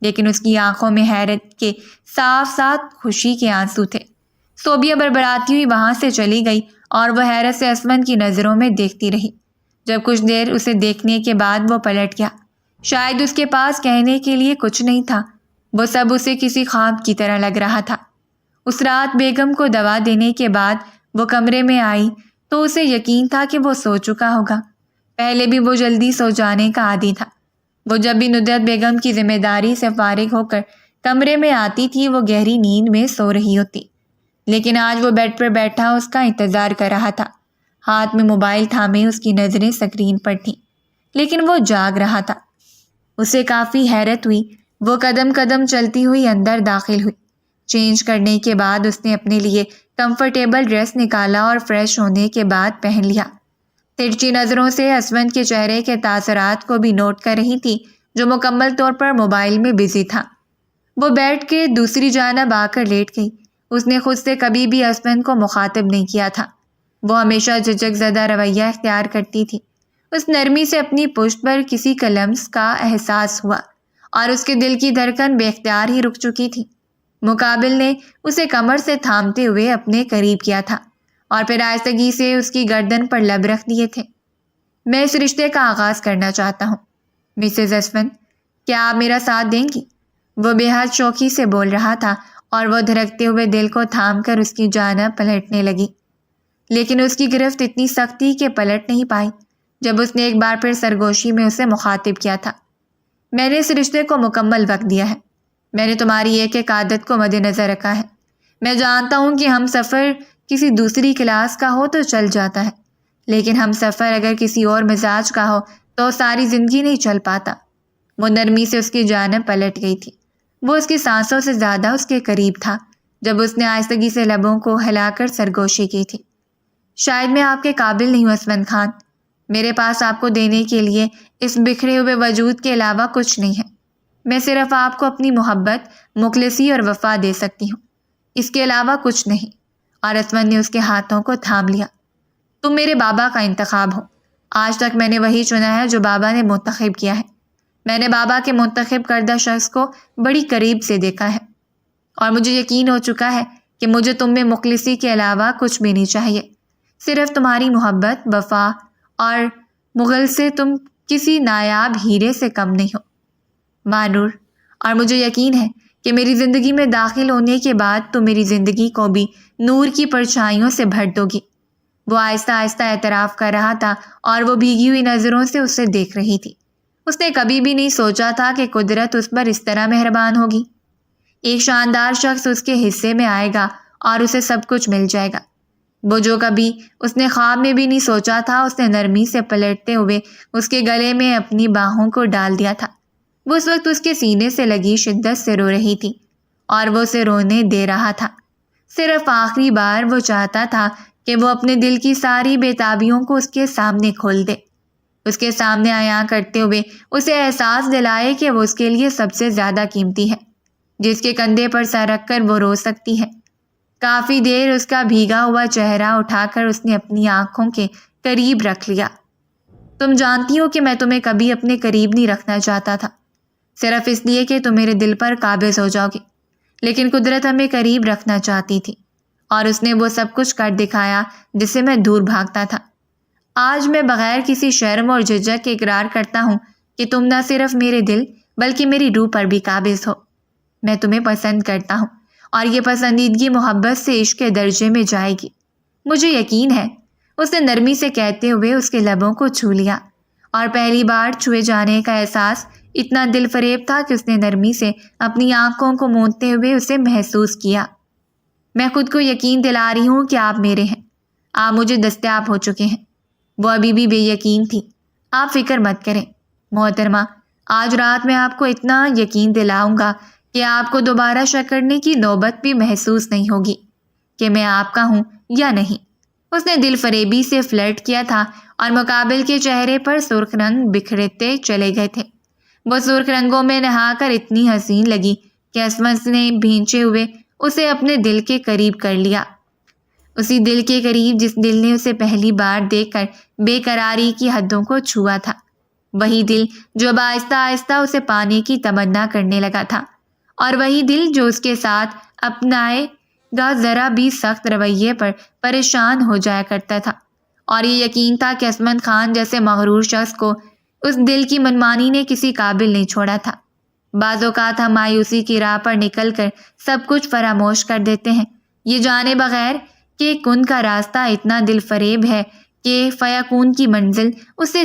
لیکن اس کی آنکھوں میں حیرت کے صاف ساتھ خوشی کے آنسو تھے۔ صوبیہ بڑبڑاتی ہوئی وہاں سے چلی گئی اور وہ حیرت سے اسمن کی نظروں میں دیکھتی رہی۔ جب کچھ دیر اسے دیکھنے کے بعد وہ پلٹ گیا۔ شاید اس کے پاس کہنے کے لیے کچھ نہیں تھا، وہ سب اسے کسی خواب کی طرح لگ رہا تھا۔ اس رات بیگم کو دوا دینے کے بعد وہ کمرے میں آئی تو اسے یقین تھا کہ وہ سو چکا ہوگا۔ پہلے بھی وہ جلدی سو جانے کا عادی تھا۔ وہ جب بھی ندرت بیگم کی ذمہ داری سے فارغ ہو کر کمرے میں آتی تھی وہ گہری نیند میں سو رہی ہوتی، لیکن آج وہ بیڈ پر بیٹھا اس کا انتظار کر رہا تھا۔ ہاتھ میں موبائل تھامے اس کی نظریں سکرین پر تھیں، لیکن وہ جاگ رہا تھا۔ اسے کافی حیرت ہوئی۔ وہ قدم قدم چلتی ہوئی اندر داخل ہوئی۔ چینج کرنے کے بعد اس نے اپنے لیے کمفرٹیبل ڈریس نکالا اور فریش ہونے کے بعد پہن لیا۔ ترچھی نظروں سے اسمن کے چہرے کے تاثرات کو بھی نوٹ کر رہی تھی جو مکمل طور پر موبائل میں بزی تھا۔ وہ بیٹھ کے دوسری جانب آ کر لیٹ گئی۔ اس نے خود سے کبھی بھی اسمن کو مخاطب نہیں کیا تھا۔ وہ ہمیشہ جھجک زدہ رویہ اختیار کرتی تھی۔ اس نرمی سے اپنی پشت پر کسی کا لمس کا احساس ہوا اور اس کے دل کی دھڑکن بے اختیار ہی رک چکی تھی۔ مقابل نے اسے کمر سے تھامتے ہوئے اپنے قریب کیا تھا اور پھر آہستگی سے اس کی گردن پر لب رکھ دیے تھے۔ میں اس رشتے کا آغاز کرنا چاہتا ہوں مسز اسمن، کیا آپ میرا ساتھ دیں گی؟ وہ بے حد شوخی سے بول رہا تھا اور وہ دھڑکتے ہوئے دل کو تھام کر اس کی جانب پلٹنے لگی، لیکن اس کی گرفت اتنی سخت تھی کہ پلٹ نہیں پائی جب اس نے ایک بار پھر سرگوشی میں اسے مخاطب کیا تھا۔ میں نے اس رشتے کو مکمل وقت دیا ہے، میں نے تمہاری ایک ایک عادت کو مد نظر رکھا ہے۔ میں جانتا ہوں کہ ہم سفر کسی دوسری کلاس کا ہو تو چل جاتا ہے، لیکن ہم سفر اگر کسی اور مزاج کا ہو تو ساری زندگی نہیں چل پاتا۔ وہ نرمی سے اس کی جانب پلٹ گئی تھی۔ وہ اس کی سانسوں سے زیادہ اس کے قریب تھا جب اس نے آہستگی سے لبوں کو ہلا کر سرگوشی کی تھی۔ شاید میں آپ کے قابل نہیں ہوں اسمن خان، میرے پاس آپ کو دینے کے لیے اس بکھرے ہوئے وجود کے علاوہ کچھ نہیں ہے۔ میں صرف آپ کو اپنی محبت، مخلصی اور وفا دے سکتی ہوں، اس کے علاوہ کچھ نہیں۔ اور اسمن نے اس کے ہاتھوں کو تھام لیا۔ تم میرے بابا کا انتخاب ہو۔ آج تک میں نے وہی چنا ہے جو بابا نے منتخب کیا ہے۔ میں نے بابا کے منتخب کردہ شخص کو بڑی قریب سے دیکھا ہے اور مجھے یقین ہو چکا ہے کہ مجھے تم میں مخلصی کے علاوہ کچھ بھی نہیں چاہیے، صرف تمہاری محبت، وفا اور مغل سے تم کسی نایاب ہیرے سے کم نہیں ہو مانور، اور مجھے یقین ہے کہ میری زندگی میں داخل ہونے کے بعد تم میری زندگی کو بھی نور کی پرچھائیوں سے بھر دو گی۔ وہ آہستہ آہستہ اعتراف کر رہا تھا اور وہ بھیگی ہوئی نظروں سے اسے دیکھ رہی تھی۔ اس نے کبھی بھی نہیں سوچا تھا کہ قدرت اس پر اس طرح مہربان ہوگی۔ ایک شاندار شخص اس کے حصے میں آئے گا اور اسے سب کچھ مل جائے گا۔ وہ جو کبھی اس نے خواب میں بھی نہیں سوچا تھا، اس نے نرمی سے پلٹتے ہوئے اس کے گلے میں اپنی باہوں کو ڈال دیا تھا۔ وہ اس وقت اس کے سینے سے لگی شدت سے رو رہی تھی اور وہ اسے رونے دے رہا تھا۔ صرف آخری بار وہ چاہتا تھا کہ وہ اپنے دل کی ساری بےتابیوں کو اس کے سامنے کھول دے، اس کے سامنے عیاں کرتے ہوئے اسے احساس دلائے کہ وہ اس کے لیے سب سے زیادہ قیمتی ہے، جس کے کندھے پر سر رکھ کر وہ رو سکتی ہے۔ کافی دیر اس کا بھیگا ہوا چہرہ اٹھا کر اس نے اپنی آنکھوں کے قریب رکھ لیا۔ تم جانتی ہو کہ میں تمہیں کبھی اپنے قریب نہیں رکھنا چاہتا تھا، صرف اس لیے کہ تم میرے دل پر قابض ہو جاؤ گے، لیکن قدرت ہمیں قریب رکھنا چاہتی تھی اور اس نے وہ سب کچھ کر دکھایا جس سے میں دور بھاگتا تھا۔ آج میں بغیر کسی شرم اور جھجک کے اقرار کرتا ہوں کہ تم نہ صرف میرے دل بلکہ میری روح پر بھی قابض ہو۔ میں تمہیں پسند کرتا ہوں اور یہ پسندیدگی محبت سے عشق کے درجے میں جائے گی، مجھے یقین ہے۔ اس نے نرمی سے کہتے ہوئے اس کے لبوں کو چھو لیا اور پہلی بار چھوئے جانے کا احساس اتنا دل فریب تھا کہ اس نے نرمی سے اپنی آنکھوں کو موندتے ہوئے اسے محسوس کیا۔ میں خود کو یقین دلا رہی ہوں کہ آپ میرے ہیں، آپ مجھے دستیاب ہو چکے ہیں۔ وہ ابھی بھی بے یقین تھی۔ آپ فکر مت کریں محترمہ، آج رات میں آپ کو اتنا یقین دلاؤں گا کہ آپ کو دوبارہ شک کرنے کی نوبت بھی محسوس نہیں ہوگی کہ میں آپ کا ہوں یا نہیں۔ اس نے دل فریبی سے فلرٹ کیا تھا اور مقابل کے چہرے پر سرخ رنگ بکھرتے چلے گئے تھے۔ وہ سرخ رنگوں میں نہا کر اتنی حسین لگی کہ اسمت نے بھینچے ہوئے اسے اپنے دل کے قریب کر لیا، اسی دل کے قریب جس دل نے اسے پہلی بار دیکھ کر بے قراری کی حدوں کو چھوا تھا، وہی دل جو اب آہستہ آہستہ اسے پانے کی تمنا کرنے لگا تھا، اور وہی دل جو اس کے ساتھ اپنائے گا ذرا بھی سخت رویے پر پریشان ہو جایا کرتا تھا۔ اور یہ یقین تھا کہ اسمن خان جیسے مغرور شخص کو اس دل کی منمانی نے کسی قابل نہیں چھوڑا تھا۔ بعض اوقات ہم مایوسی کی راہ پر نکل کر سب کچھ فراموش کر دیتے ہیں، یہ جانے بغیر کہ کن کا راستہ اتنا دل فریب ہے کہ فیکون کی منزل اسے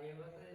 یہ وقت